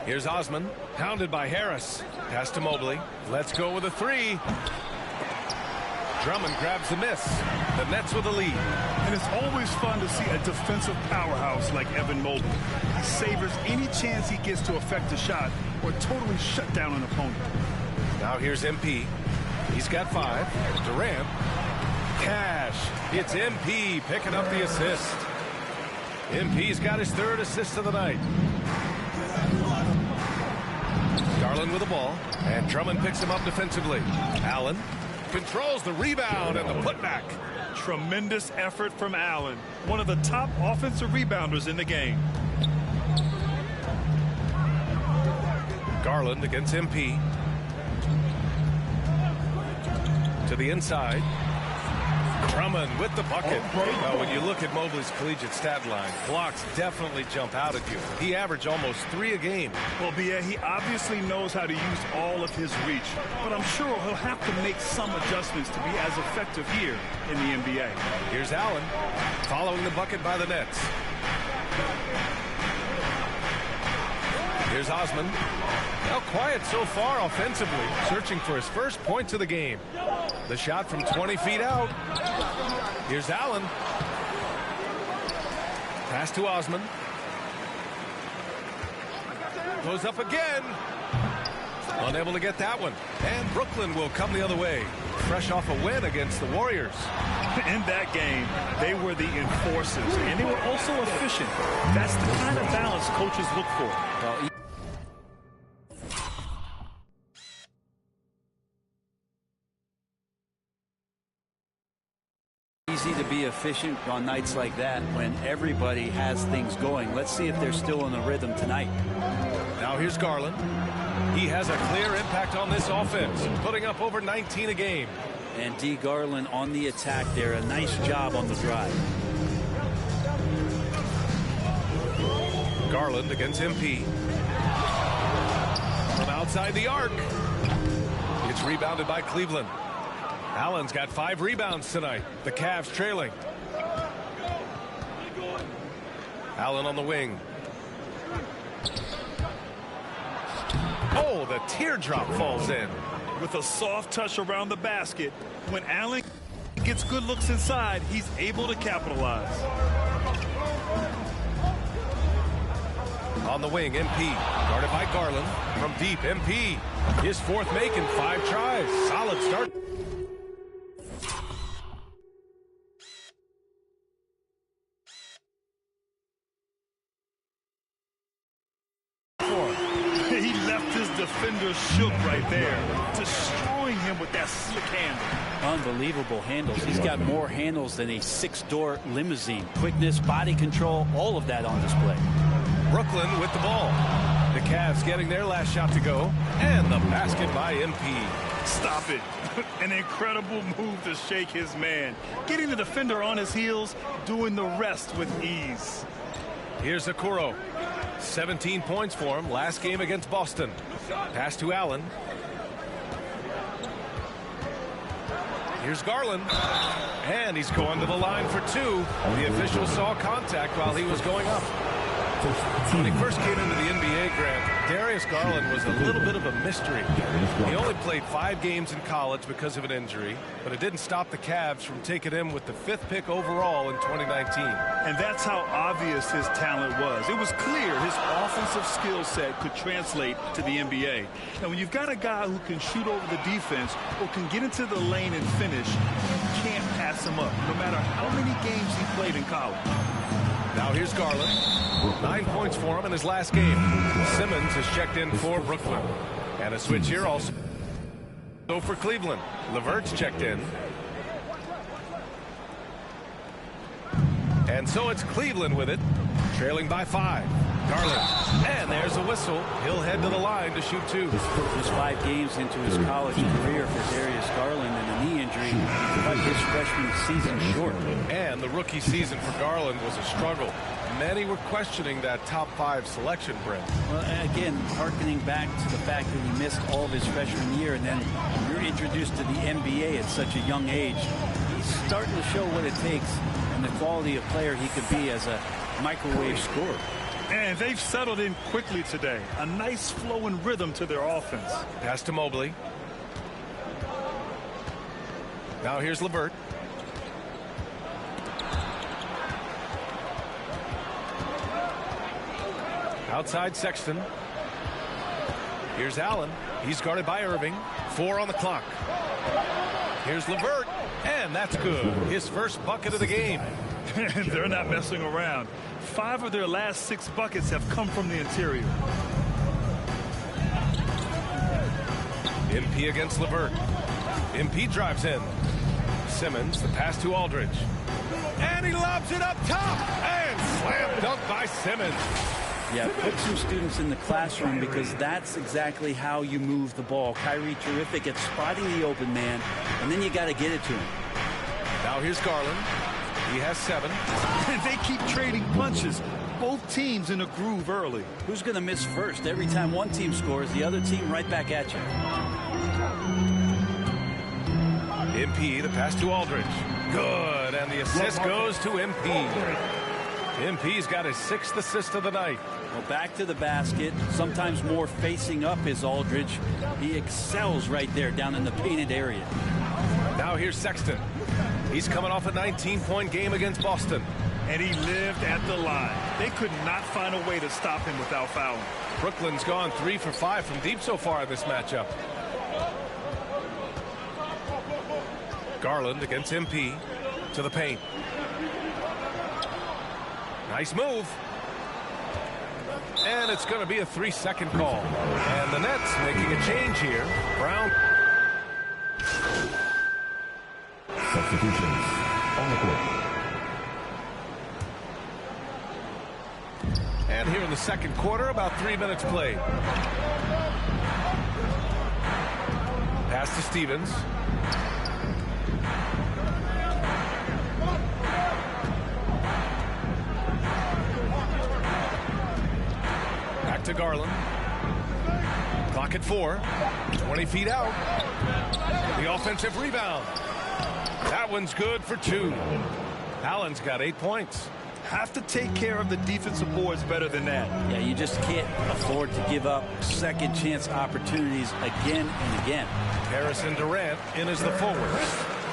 Here's Osman, pounded by Harris. Pass to Mobley. Let's go with a 3. Drummond grabs the miss. The Nets with a lead. And it's always fun to see a defensive powerhouse like Evan Mobley. He savors any chance he gets to affect a shot or totally shut down an opponent. Now here's MP. He's got 5. Durant. Cash. It's MP picking up the assist. MP's got his 3rd assist of the night. Garland with the ball. And Drummond picks him up defensively. Allen controls the rebound and the putback. Tremendous effort from Allen, one of the top offensive rebounders in the game. Garland against MP. To the inside. Drummond with the bucket. Well, when you look at Mobley's collegiate stat line, blocks definitely jump out at you. He averaged almost 3 a game. Well, Bia, he obviously knows how to use all of his reach, but I'm sure he'll have to make some adjustments to be as effective here in the NBA. Here's Allen, following the bucket by the Nets. Here's Osman. Now quiet so far offensively, searching for his first points of the game. The shot from 20 feet out. Here's Allen. Pass to Osman. Goes up again. Unable to get that one. And Brooklyn will come the other way. Fresh off a win against the Warriors. In that game, they were the enforcers, and they were also efficient. That's the kind of balance coaches look for. Well, easy to be efficient on nights like that when everybody has things going. Let's see if they're still in the rhythm tonight. Now here's Garland. He has a clear impact on this offense, putting up over 19 a game. And D. Garland on the attack there. A nice job on the drive. Garland against MP. From outside the arc. It's rebounded by Cleveland. Allen's got 5 rebounds tonight. The Cavs trailing. Allen on the wing. Oh, the teardrop falls in. With a soft touch around the basket, when Allen gets good looks inside, he's able to capitalize. On the wing, MP. Guarded by Garland. From deep, MP. His 4th make in 5 tries. Solid start. He left his defender shook right there, destroying him with that slick handle. Unbelievable handles. He's got more handles than a 6-door limousine. Quickness, body control, all of that on display. Brooklyn with the ball. The Cavs getting their last shot to go. And the basket by MP. Stop it. An incredible move to shake his man. Getting the defender on his heels, doing the rest with ease. Here's Okoro. 17 points for him last game against Boston. Pass to Allen. Here's Garland. And he's going to the line for two. The official saw contact while he was going up. When he first came into the NBA, Grant, Darius Garland was a little bit of a mystery. He only played 5 games in college because of an injury, but it didn't stop the Cavs from taking him with the 5th pick overall in 2019. And that's how obvious his talent was. It was clear his offensive skill set could translate to the NBA. And when you've got a guy who can shoot over the defense or can get into the lane and finish, you can't pass him up, no matter how many games he played in college. Now here's Garland. 9 points for him in his last game. Simmons has checked in for Brooklyn. And a switch here also for Cleveland. LeVert's checked in. And so it's Cleveland with it, trailing by 5. Garland. And there's a whistle. He'll head to the line to shoot 2. Just 5 games into his college career for Darius Garland, and a knee injury cut his freshman season short. And the rookie season for Garland was a struggle. Many were questioning that top 5 selection, Brent. Well, again, hearkening back to the fact that he missed all of his freshman year, and then you're introduced to the NBA at such a young age. He's starting to show what it takes and the quality of player he could be as a microwave scorer. And they've settled in quickly today. A nice flow and rhythm to their offense. Pass to Mobley. Now here's LeVert. Outside Sexton. Here's Allen. He's guarded by Irving. 4 on the clock. Here's LeVert. And that's good. His first bucket of the game. They're not messing around. 5 of their last 6 buckets have come from the interior. MP against LeVert. MP drives in. Simmons, the pass to Aldridge. And he lobs it up top. And slam dunk by Simmons. Yeah, put some students in the classroom, because that's exactly how you move the ball. Kyrie terrific at spotting the open man, and then you got to get it to him. Now here's Garland. He has 7. And they keep trading punches. Both teams in a groove early. Who's going to miss first? Every time one team scores, the other team right back at you. MP, the pass to Aldridge. Good, and the assist goes to MP. MP's got his 6th assist of the night. Well, back to the basket, sometimes more facing up is Aldridge. He excels right there down in the painted area. Now here's Sexton. He's coming off a 19-point game against Boston. And he lived at the line. They could not find a way to stop him without fouling. Brooklyn's gone 3 for 5 from deep so far in this matchup. Garland against MP to the paint. Nice move. And it's going to be a 3-second call. And the Nets making a change here. Brown. Substitutions on the court. And here in the second quarter, about 3 minutes played. Pass to Stevens. Back to Garland. Clock at 4. 20 feet out. The offensive rebound. That one's good for 2. Allen's got 8 points. Have to take care of the defensive boards better than that. Yeah, you just can't afford to give up second chance opportunities again and again. Harrison Durant in as the forward.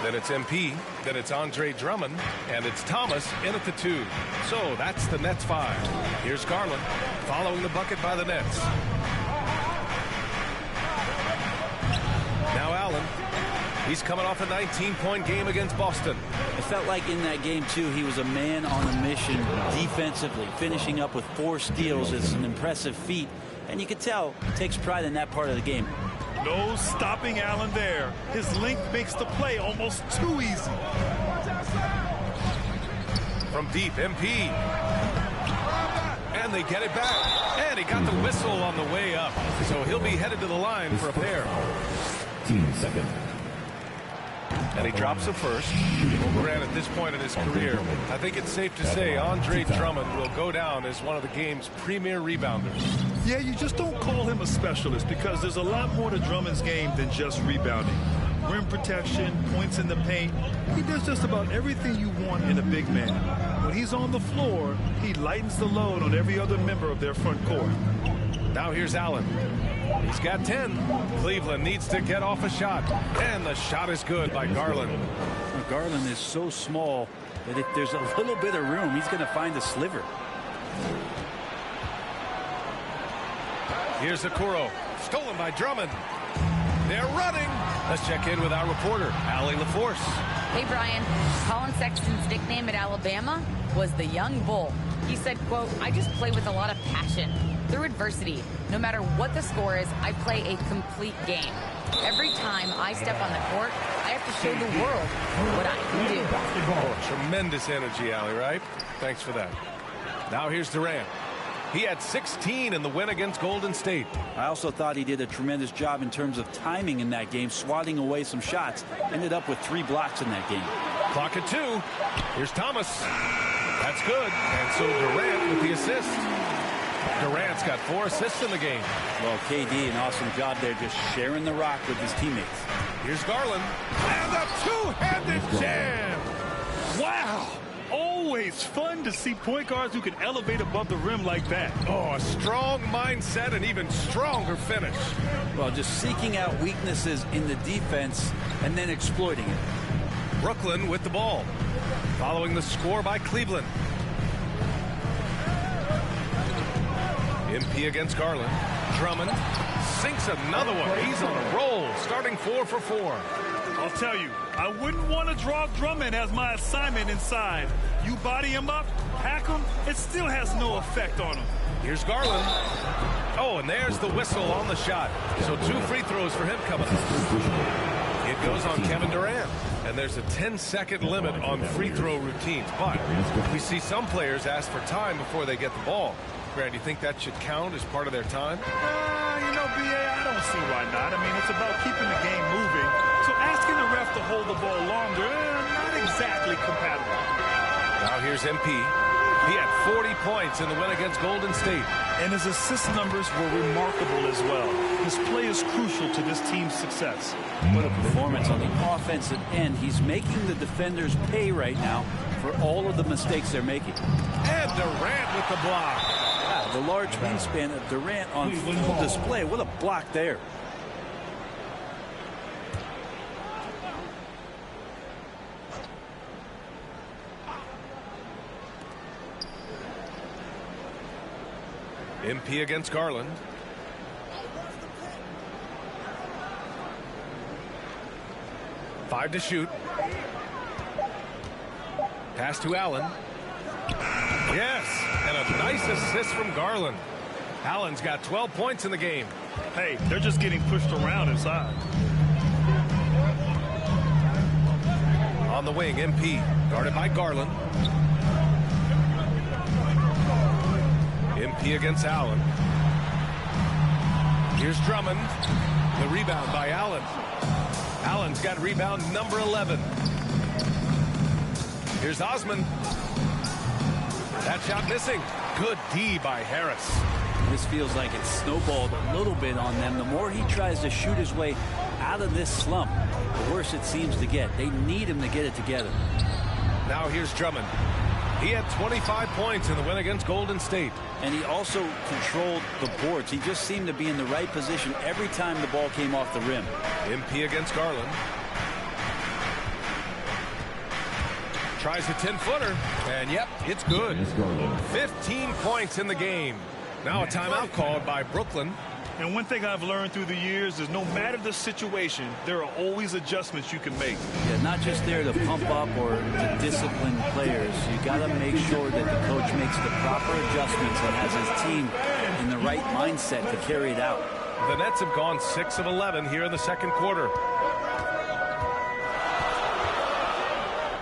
Then it's MP. Then it's Andre Drummond. And it's Thomas in at the 2. So that's the Nets 5. Here's Garland following the bucket by the Nets. Now Allen. He's coming off a 19-point game against Boston. It felt like in that game, too, he was a man on a mission defensively. Finishing up with 4 steals is an impressive feat. And you can tell he takes pride in that part of the game. No stopping Allen there. His length makes the play almost too easy. From deep, MP. And they get it back. And he got the whistle on the way up. So he'll be headed to the line for a pair. 15 seconds. And he drops a first. Well, Grant, at this point in his career, I think it's safe to say Andre Drummond will go down as one of the game's premier rebounders. Yeah, you just don't call him a specialist, because there's a lot more to Drummond's game than just rebounding. rim protection, points in the paint. He does just about everything you want in a big man. When he's on the floor, he lightens the load on every other member of their front court. Now here's Allen. He's got 10. Cleveland needs to get off a shot. And the shot is good by Garland. Well, Garland is so small that if there's a little bit of room, he's going to find a sliver. Here's Okoro. Stolen by Drummond. They're running. Let's check in with our reporter, Allie LaForce. Hey, Brian. Colin Sexton's nickname at Alabama was the Young Bull. He said, quote, "I just play with a lot of passion. Through adversity, no matter what the score is, I play a complete game. Every time I step on the court, I have to show the world what I can do." Oh, tremendous energy, Allie, right? Thanks for that. Now here's Durant. He had 16 in the win against Golden State. I also thought he did a tremendous job in terms of timing in that game, swatting away some shots. Ended up with 3 blocks in that game. Clock at 2. Here's Thomas. That's good. And so Durant with the assist. Durant's got 4 assists in the game. Well, KD, an awesome job there, just sharing the rock with his teammates. Here's Garland. And a two-handed jam. Wow. Always fun to see point guards who can elevate above the rim like that. Oh, a strong mindset and even stronger finish. Well, just seeking out weaknesses in the defense and then exploiting it. Brooklyn with the ball. Following the score by Cleveland. MP against Garland. Drummond sinks another one. He's on a roll, starting 4 for 4. I'll tell you, I wouldn't want to draw Drummond as my assignment inside. You body him up, hack him, it still has no effect on him. Here's Garland. Oh, and there's the whistle on the shot. So 2 free throws for him coming up. It goes on Kevin Durant. And there's a 10-second limit on free throw routines. But we see some players ask for time before they get the ball. Grant, do you think that should count as part of their time? You know, B.A., I don't see why not. I mean, it's about keeping the game moving. So asking the ref to hold the ball longer, not exactly compatible. Now here's MP. He had 40 points in the win against Golden State. And his assist numbers were remarkable as well. His play is crucial to this team's success. What a performance on the offensive end. He's making the defenders pay right now for all of the mistakes they're making. And Durant with the block. The large wingspan of Durant on full display. What a block there. MP against Garland. Five to shoot. Pass to Allen. Yes, and a nice assist from Garland. Allen's got 12 points in the game. Hey, they're just getting pushed around inside. On the wing, MP, guarded by Garland. MP against Allen. Here's Drummond. The rebound by Allen. Allen's got rebound number 11. Here's Osman. That shot missing. Good D by Harris. This feels like it's snowballed a little bit on them. The more he tries to shoot his way out of this slump, the worse it seems to get. They need him to get it together. Now here's Drummond. He had 25 points in the win against Golden State. And he also controlled the boards. He just seemed to be in the right position every time the ball came off the rim. MP against Garland. Tries a 10-footer, and yep, it's good. 15 points in the game. Now a timeout called by Brooklyn. And one thing I've learned through the years is no matter the situation, there are always adjustments you can make. Yeah, not just there to pump up or to discipline players. You got to make sure that the coach makes the proper adjustments and has his team in the right mindset to carry it out. The Nets have gone 6 of 11 here in the second quarter.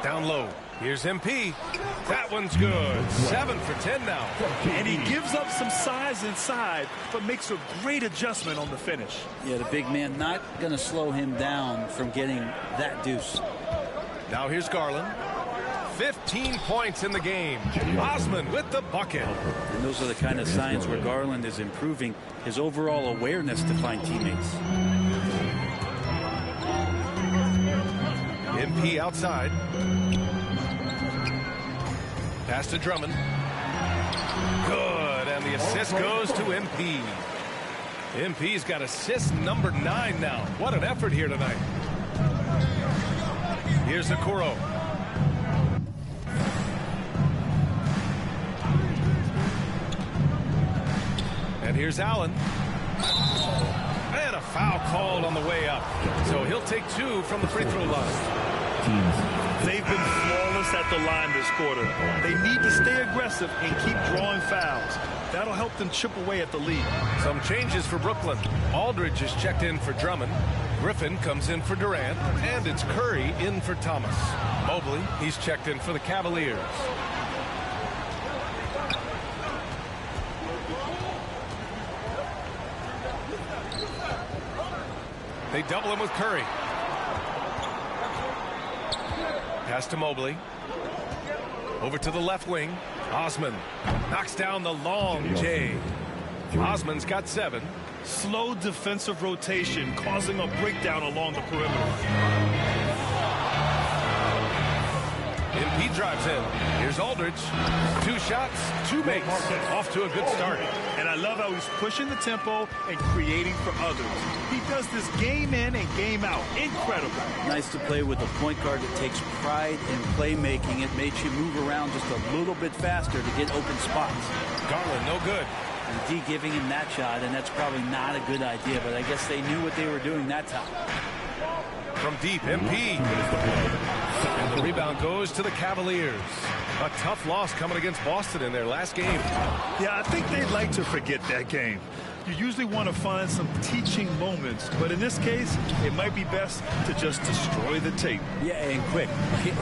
Down low. Here's MP. That one's good. 7 for 10 now. And he gives up some size inside, but makes a great adjustment on the finish. Yeah, the big man not going to slow him down from getting that deuce. Now here's Garland. 15 points in the game. Osman with the bucket. And those are the kind of signs where Garland is improving his overall awareness to find teammates. MP outside. Pass to Drummond. Good, and the assist goes to MP. MP's got assist number 9 now. What an effort here tonight. Here's Okoro. And here's Allen. And a foul called on the way up. So he'll take 2 from the free throw line. They've been flawless at the line this quarter. They need to stay aggressive and keep drawing fouls. That'll help them chip away at the lead. Some changes for Brooklyn. Aldridge is checked in for Drummond. Griffin comes in for Durant. And it's Curry in for Thomas. Mobley, he's checked in for the Cavaliers. They double him with Curry. Pass to Mobley. Over to the left wing. Osman knocks down the long J. Osman's got 7. Slow defensive rotation causing a breakdown along the perimeter. MP drives in. Here's Aldridge. 2 shots, 2 makes. Off to a good start. And I love how he's pushing the tempo and creating for others. He does this game in and game out. Incredible. Nice to play with a point guard that takes pride in playmaking. It makes you move around just a little bit faster to get open spots. Garland, no good. And D giving him that shot, and that's probably not a good idea, but I guess they knew what they were doing that time. From deep, MP. And the rebound goes to the Cavaliers. A tough loss coming against Boston in their last game. Yeah, I think they'd like to forget that game. You usually want to find some teaching moments, but in this case, it might be best to just destroy the tape. Yeah, and quick.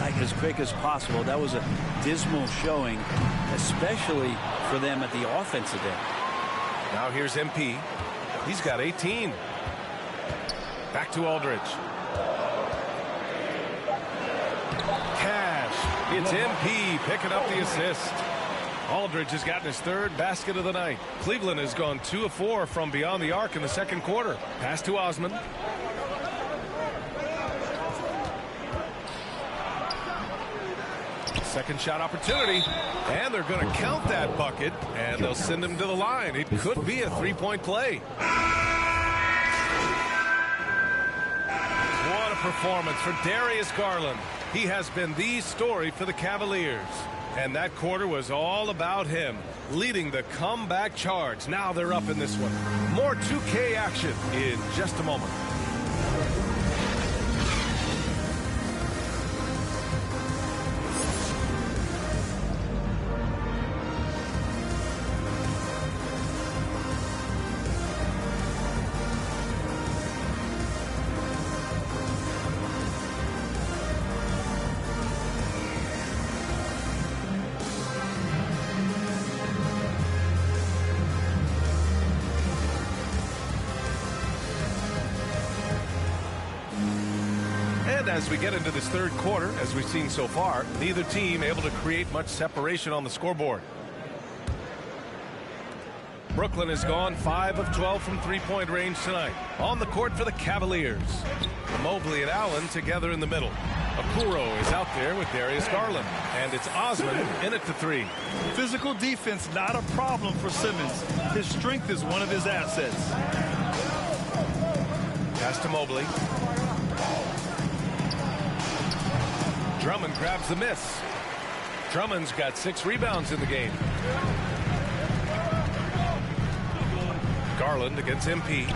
Like as quick as possible. That was a dismal showing, especially for them at the offensive end. Now here's MP. He's got 18. Back to Aldridge. It's MP picking up the assist. Aldridge has gotten his 3rd basket of the night. Cleveland has gone 2 of 4 from beyond the arc in the second quarter. Pass to Osman. Second shot opportunity. And they're going to count that bucket. And they'll send him to the line. It could be a 3-point play. What a performance for Darius Garland. He has been the story for the Cavaliers. And that quarter was all about him, leading the comeback charge. Now they're up in this one. More 2K action in just a moment. As we get into this third quarter, as we've seen so far, neither team able to create much separation on the scoreboard. Brooklyn has gone 5 of 12 from three-point range tonight. On the court for the Cavaliers. Mobley and Allen together in the middle. Okoro is out there with Darius Garland. And it's Osman in at the 3. Physical defense not a problem for Simmons. His strength is one of his assets. Pass to Mobley. Drummond grabs the miss. Drummond's got 6 rebounds in the game. Garland against MP.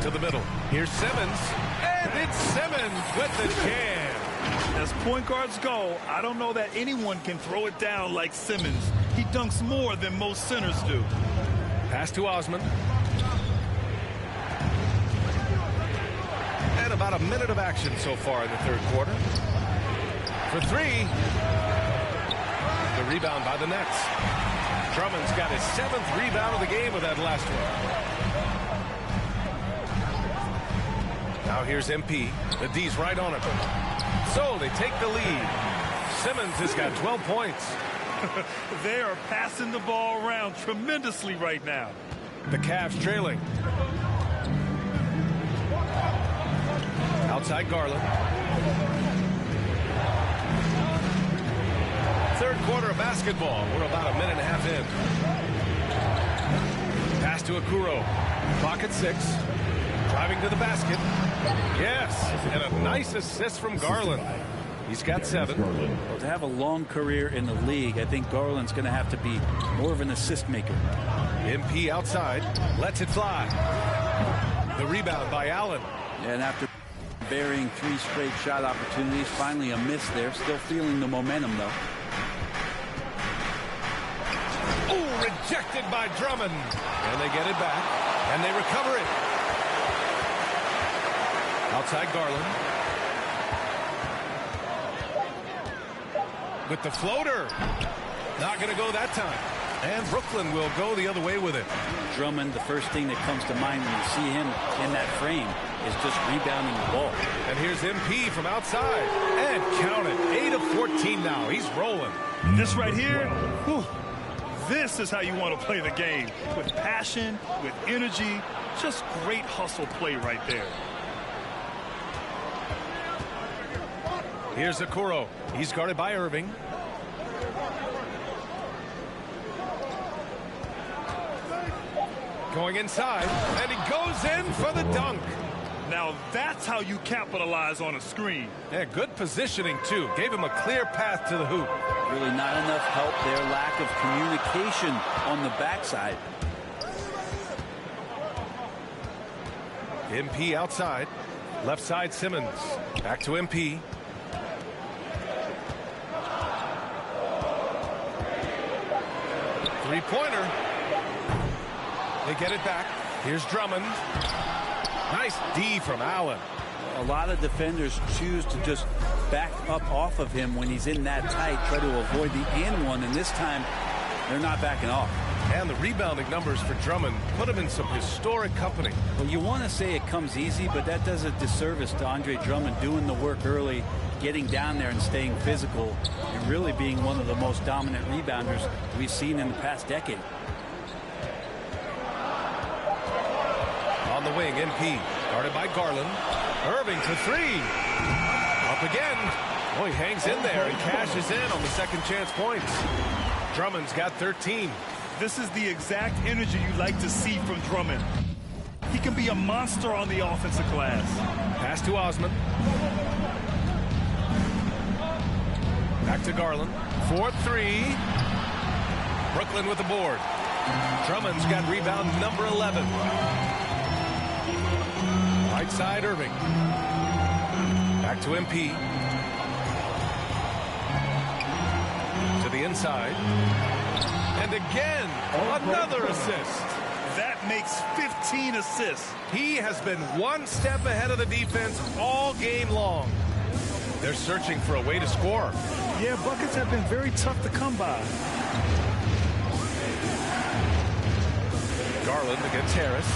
To the middle. Here's Simmons. And it's Simmons with the jam. As point guards go, I don't know that anyone can throw it down like Simmons. He dunks more than most centers do. Pass to Osman. And about a minute of action so far in the third quarter. For 3. The rebound by the Nets. Drummond's got his 7th rebound of the game with that last one. Now here's MP. The D's right on it. So they take the lead. Simmons has got 12 points. They are passing the ball around tremendously right now. The Cavs trailing. Outside Garland. Third quarter of basketball. We're about a minute and a half in. Pass to Okuro. Clock at 6. Driving to the basket. Yes, and a nice assist from Garland. He's got 7. Well, to have a long career in the league, I think Garland's going to have to be more of an assist maker. MP outside. Lets it fly. The rebound by Allen. And after burying 3 straight shot opportunities, finally a miss there. Still feeling the momentum, though. Oh, rejected by Drummond. And they get it back. And they recover it. Outside Garland. With the floater. Not going to go that time. And Brooklyn will go the other way with it. Drummond, the first thing that comes to mind when you see him in that frame is just rebounding the ball. And here's MP from outside. And count it. 8 of 14 now. He's rolling. This right here, whew, this is how you want to play the game. With passion, with energy, just great hustle play right there. Here's Okuro. He's guarded by Irving. Going inside, and he goes in for the dunk. Now that's how you capitalize on a screen. Yeah, good positioning, too. Gave him a clear path to the hoop. Really not enough help there. Lack of communication on the backside. MP outside. Left side Simmons. Back to MP. Three-pointer. They get it back. Here's Drummond. Nice D from Allen. A lot of defenders choose to just back up off of him when he's in that tight, try to avoid the and one, and this time they're not backing off. And the rebounding numbers for Drummond put him in some historic company. Well, you want to say it comes easy, but that does a disservice to Andre Drummond doing the work early, getting down there and staying physical, and really being one of the most dominant rebounders we've seen in the past decade. On the wing, MP, guarded by Garland. Irving for 3. Up again. Oh, he hangs in there and cashes in on the second chance points. Drummond's got 13. This is the exact energy you like to see from Drummond. He can be a monster on the offensive glass. Pass to Osman. Back to Garland. 4-3. Brooklyn with the board. Drummond's got rebound number 11. Right side, Irving. Back to MP. To the inside. And again, another assist. That makes 15 assists. He has been one step ahead of the defense all game long. They're searching for a way to score. Yeah, buckets have been very tough to come by. Garland against Harris.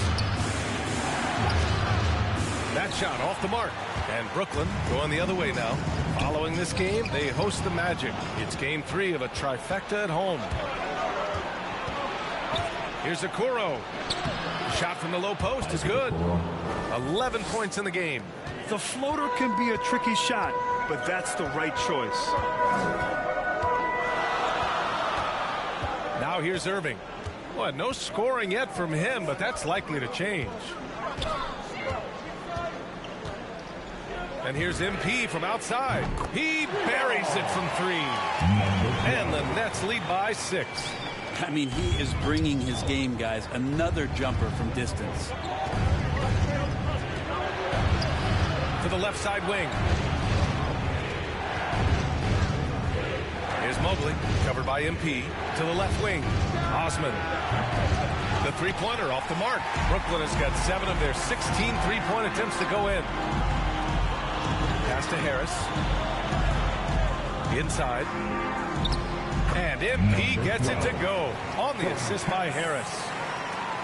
That shot off the mark. And Brooklyn going the other way now. Following this game, they host the Magic. It's game 3 of a trifecta at home. Here's Okuro. Shot from the low post is good. 11 points in the game. The floater can be a tricky shot, but that's the right choice. Now here's Irving. Well, no scoring yet from him, but that's likely to change. And here's MP from outside. He buries it from 3. And the Nets lead by 6. I mean, he is bringing his game, guys. Another jumper from distance. To the left side wing. Here's Mobley, covered by MP. To the left wing, Osman. The three-pointer off the mark. Brooklyn has got 7 of their 16 three-point attempts to go in. Pass to Harris. Inside. And MP gets it to go on the assist by Harris.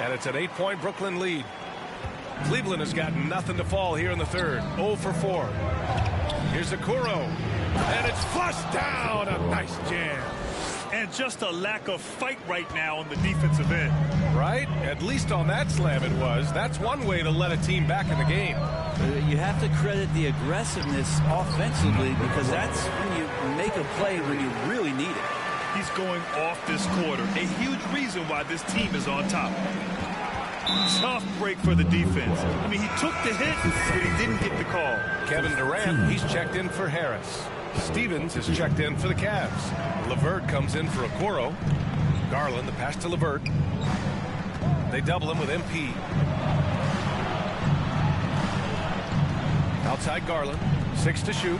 And it's an 8-point Brooklyn lead. Cleveland has got nothing to fall here in the third. 0 for 4. Here's Okuro. And it's flushed down. A nice jam. And just a lack of fight right now on the defensive end. Right? At least on that slam it was. That's one way to let a team back in the game. You have to credit the aggressiveness offensively, because that's when you make a play when you really need it. He's going off this quarter. A huge reason why this team is on top. Tough break for the defense. I mean, he took the hit, but he didn't get the call. Kevin Durant, he's checked in for Harris. Stevens is checked in for the Cavs. LeVert comes in for Okoro. Garland, the pass to LeVert. They double him with MP. Outside Garland, 6 to shoot.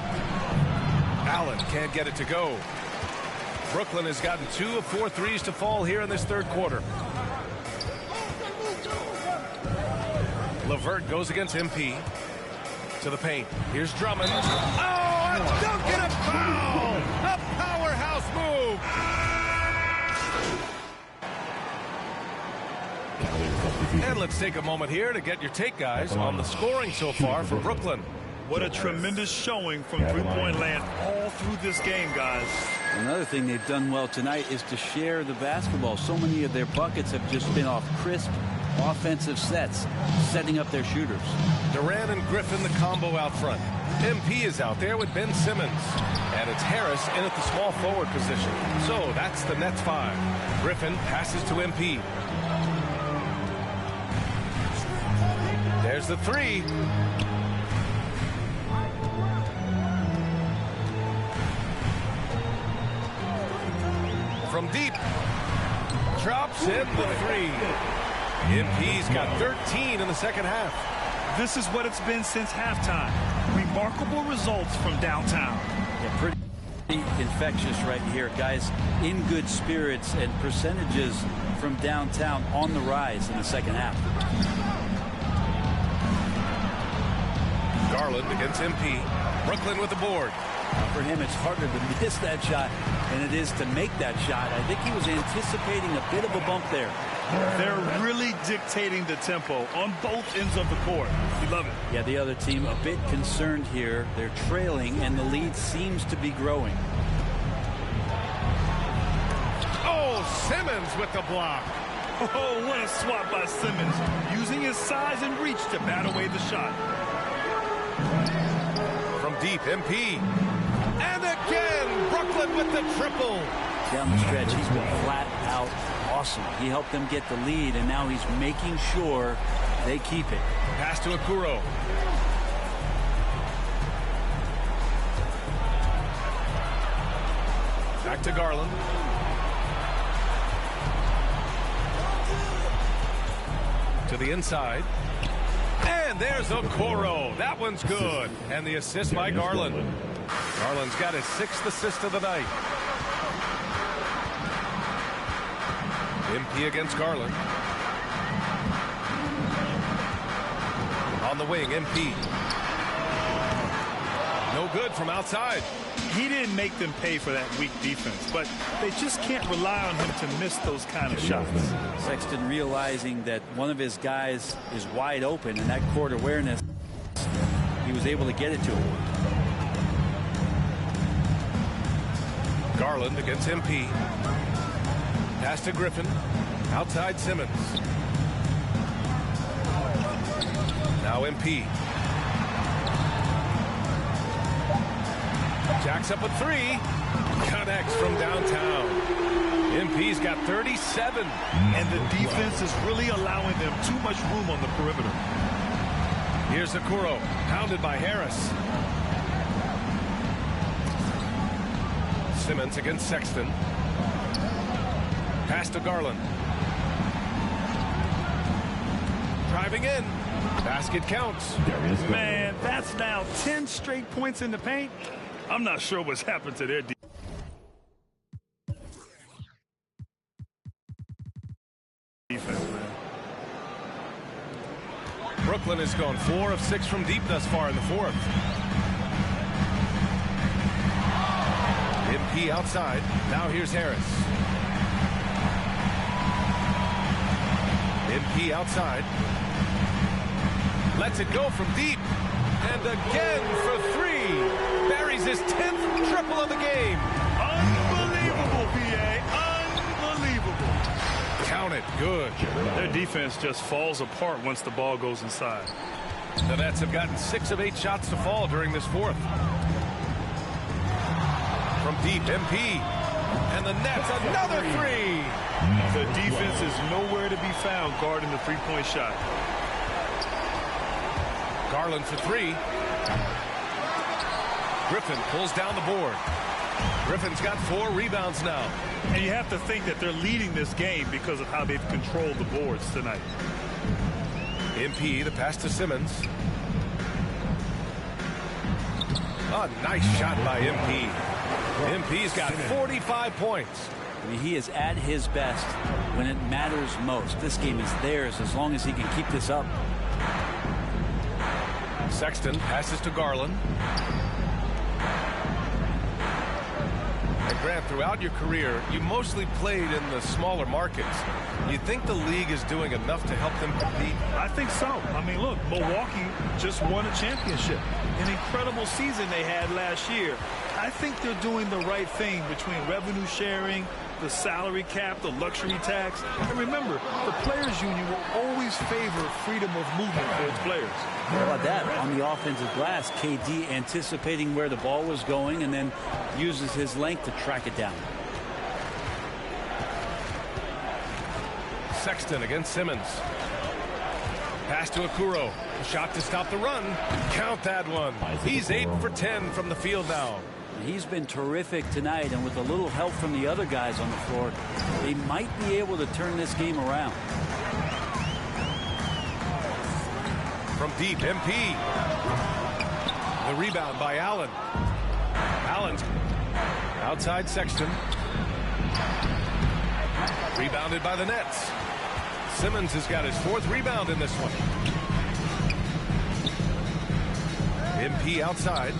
Allen can't get it to go. Brooklyn has gotten 2 of 4 threes to fall here in this third quarter. LeVert goes against MP. To the paint. Here's Drummond. Oh, a dunk and a foul! A powerhouse move! And let's take a moment here to get your take, guys, on the scoring so far for Brooklyn. What a tremendous showing from three-point land all through this game, guys. Another thing they've done well tonight is to share the basketball. So many of their buckets have just been off crisp offensive sets, setting up their shooters. Durant and Griffin, the combo out front. MP is out there with Ben Simmons. And it's Harris in at the small forward position. So that's the Nets 5. Griffin passes to MP. There's the 3. From deep. Drops in the 3. MP's got 13 in the second half. This is what it's been since halftime. Remarkable results from downtown. Yeah, pretty infectious right here. Guys in good spirits, and percentages from downtown on the rise in the second half. Garland against MP. Brooklyn with the board. For him, it's harder to miss that shot than it is to make that shot. I think he was anticipating a bit of a bump there. They're really dictating the tempo on both ends of the court. You love it. Yeah, the other team a bit concerned here. They're trailing, and the lead seems to be growing. Oh, Simmons with the block. Oh, what a swat by Simmons, using his size and reach to bat away the shot. From deep, MP. And again, Brooklyn with the triple. Down the stretch, he's been flat out awesome. He helped them get the lead, and now he's making sure they keep it. Pass to Okoro. Back to Garland. To the inside. And there's Okoro. That one's good. And the assist by Garland. Garland's got his 6th assist of the night. MP against Garland. On the wing, MP. No good from outside. He didn't make them pay for that weak defense, but they just can't rely on him to miss those kind of shots. Sexton realizing that one of his guys is wide open, and that court awareness, he was able to get it to him. Garland against MP. Pass to Griffin. Outside Simmons. Now MP. Jacks up a 3. Connects from downtown. MP's got 37. And the defense is really allowing them too much room on the perimeter. Here's Okoro. Pounded by Harris. Simmons against Sexton. Pass to Garland. Driving in. Basket counts. Man, that's now 10 straight points in the paint. I'm not sure what's happened to their defense. Brooklyn has gone 4 of 6 from deep thus far in the fourth. MP outside. Now here's Harris. MP outside. Lets it go from deep. And again for 3. Buries his 10th triple of the game. Unbelievable, PA. Unbelievable. Count it. Good. Their defense just falls apart once the ball goes inside. The Nets have gotten 6 of 8 shots to fall during this fourth. From deep, MP. And the Nets, another three. The defense is nowhere to be found guarding the three-point shot. Garland for three. Griffin pulls down the board. Griffin's got 4 rebounds now. And you have to think that they're leading this game because of how they've controlled the boards tonight. MP, the pass to Simmons. A nice shot by MP. MP's got 45 points. I mean, he is at his best when it matters most. This game is theirs as long as he can keep this up. Sexton passes to Garland. And Grant, throughout your career, you mostly played in the smaller markets. You think the league is doing enough to help them compete? I think so. I mean, look, Milwaukee just won a championship. An incredible season they had last year. I think they're doing the right thing between revenue sharing, the salary cap, the luxury tax. And remember, the players' union will always favor freedom of movement for its players. How about that? On the offensive glass, KD anticipating where the ball was going and then uses his length to track it down. Sexton against Simmons. Pass to Okoro. Shot to stop the run. Count that one. He's 8 for 10 from the field now. He's been terrific tonight, and with a little help from the other guys on the floor, they might be able to turn this game around. From deep, MP. The rebound by Allen. Allen's outside Sexton. Rebounded by the Nets. Simmons has got his 4th rebound in this one. MP outside.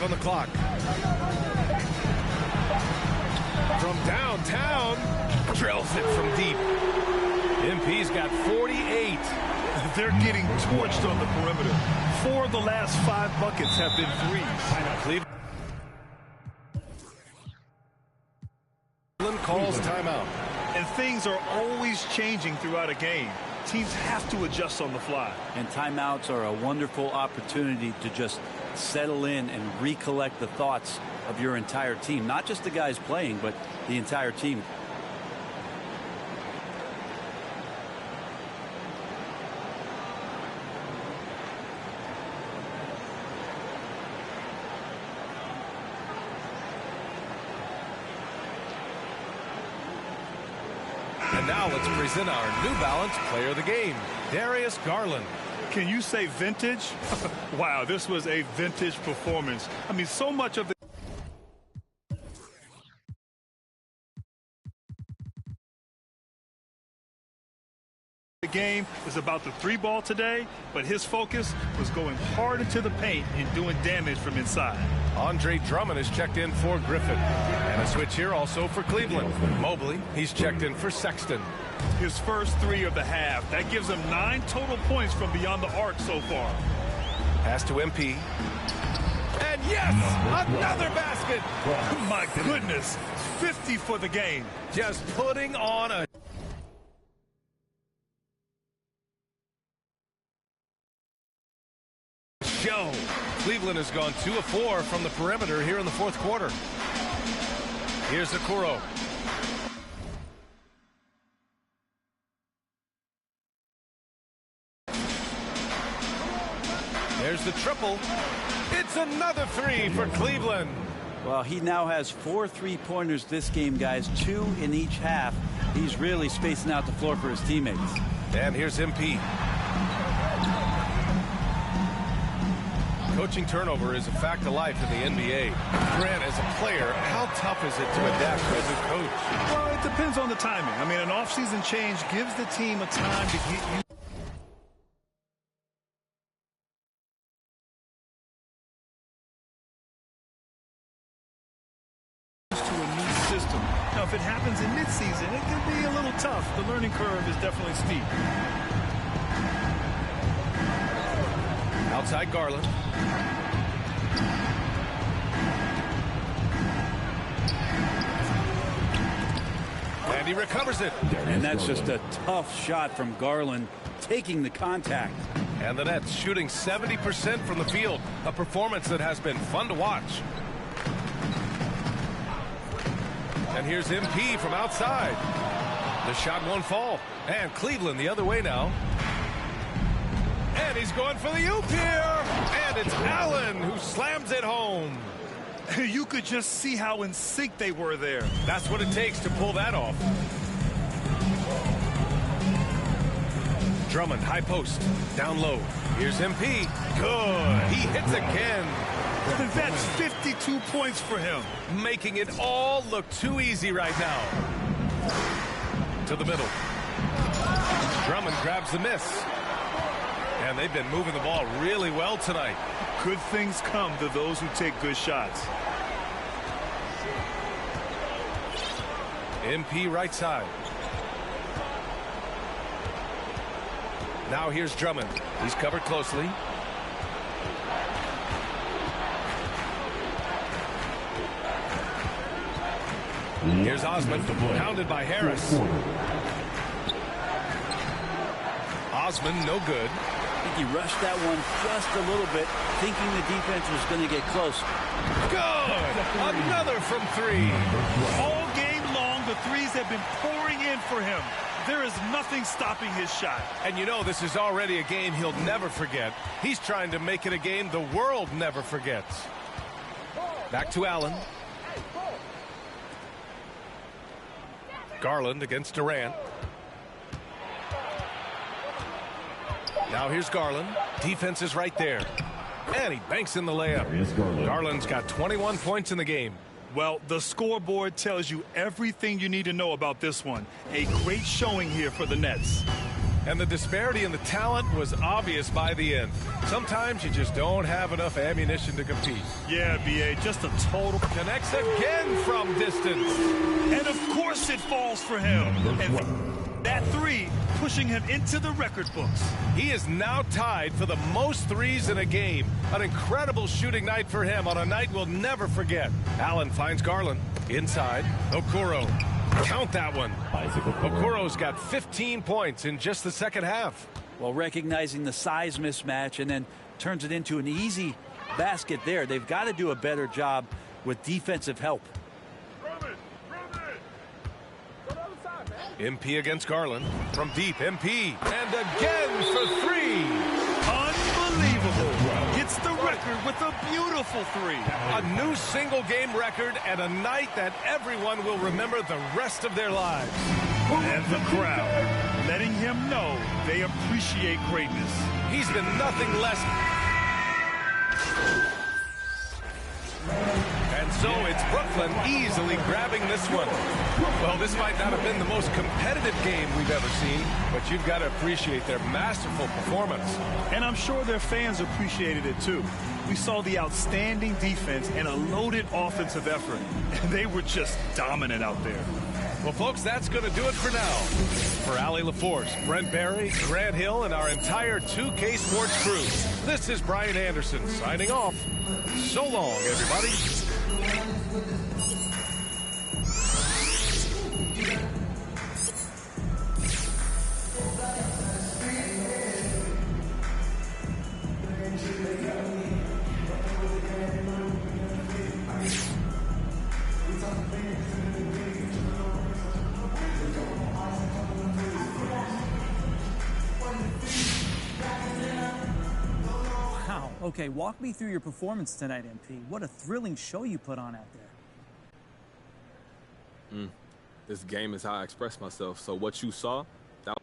On the clock. From downtown, drills it from deep. MP's got 48. They're getting torched on the perimeter. 4 of the last 5 buckets have been threes. Cleveland calls timeout. And things are always changing throughout a game. Teams have to adjust on the fly. And timeouts are a wonderful opportunity to just settle in and recollect the thoughts of your entire team. Not just the guys playing, but the entire team. And now let's present our New Balance Player of the Game, Darius Garland. Can you say vintage? Wow, this was a vintage performance. I mean, so much of the game is about the 3-ball today, but his focus was going hard into the paint and doing damage from inside. Andre Drummond has checked in for Griffin. And a switch here also for Cleveland. Mobley, he's checked in for Sexton. His first 3 of the half. That gives him 9 total points from beyond the arc so far. Pass to MP. And yes, another basket. My goodness, 50 for the game. Just putting on a show. Cleveland has gone 2 of 4 from the perimeter here in the 4th quarter. Here's Okoro. There's the triple. It's another 3 for Cleveland. Well, he now has 4 3-pointers this game, guys. 2 in each half. He's really spacing out the floor for his teammates. And here's MP. Coaching turnover is a fact of life in the NBA. Grant, as a player, how tough is it to adapt as a coach? Well, it depends on the timing. I mean, an offseason change gives the team a time to get you system. Now, if it happens in midseason, it can be a little tough. The learning curve is definitely steep. Outside Garland. he recovers it. And that's just a tough shot from Garland, taking the contact. And the Nets shooting 70% from the field, a performance that has been fun to watch. And here's MP from outside. The shot won't fall. And Cleveland the other way now. And he's going for the oop here. And it's Allen who slams it home. You could just see how in sync they were there. That's what it takes to pull that off. Drummond, high post, down low. Here's MP. Good. He hits again. That's 52 points for him. Making it all look too easy right now. To the middle. Drummond grabs the miss. And they've been moving the ball really well tonight. Good things come to those who take good shots. MP right side. Now here's Drummond. He's covered closely. Here's Osman, pounded by Harris. Osman, no good. I think he rushed that one just a little bit, thinking the defense was going to get close. Good! Another from three. All game long, the threes have been pouring in for him. There is nothing stopping his shot. And you know this is already a game he'll never forget. He's trying to make it a game the world never forgets. Back to Allen. Garland against Durant. Now here's Garland. Defense is right there. And he banks in the layup. Garland's got 21 points in the game. Well, the scoreboard tells you everything you need to know about this one. A great showing here for the Nets. And the disparity in the talent was obvious by the end. Sometimes you just don't have enough ammunition to compete. Yeah, B.A., just a total... Connects again from distance. And of course it falls for him. And that three pushing him into the record books. He is now tied for the most threes in a game. An incredible shooting night for him on a night we'll never forget. Allen finds Garland. Inside. Okoro. Count that one. Okoro's got 15 points in just the second half. Well, recognizing the size mismatch and then turns it into an easy basket there. They've got to do a better job with defensive help. MP against Garland. From deep, MP. And again for three. Unbelievable. Gets the record with a beautiful three. A new single-game record and a night that everyone will remember the rest of their lives. And the crowd letting him know they appreciate greatness. He's been nothing less. And so it's Brooklyn easily grabbing this one. Well, this might not have been the most competitive game we've ever seen, but you've got to appreciate their masterful performance. And I'm sure their fans appreciated it too. We saw the outstanding defense and a loaded offensive effort, and they were just dominant out there. Well, folks, that's going to do it for now. For Allie LaForce, Brent Barry, Grant Hill, and our entire 2K Sports crew, this is Brian Anderson signing off. So long, everybody. Okay, walk me through your performance tonight, MP. What a thrilling show you put on out there. This game is how I express myself. So what you saw, that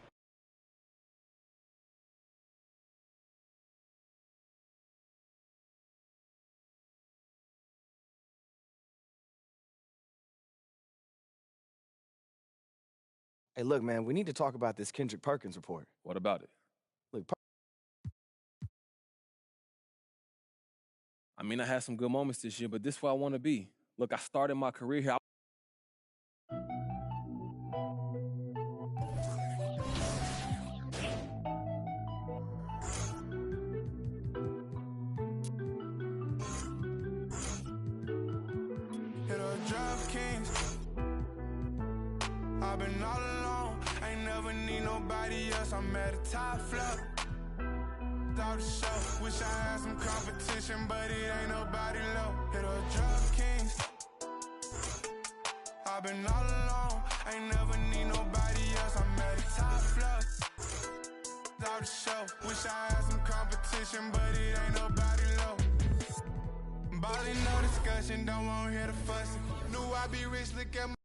Hey, look, man, we need to talk about this Kendrick Perkins report. What about it? Look, I mean, I had some good moments this year, but this is where I want to be. Look, I started my career here. I've been all alone, ain't never need nobody else. I'm at a top floor. Out the show, wish I had some competition, but it ain't nobody low. Hit a drug kings. I've been all alone, ain't never need nobody else. I'm at a top floor. Out the show, wish I had some competition, but it ain't nobody low. Ballin', no discussion, don't want to hear the fussing. Knew I'd be rich, look at my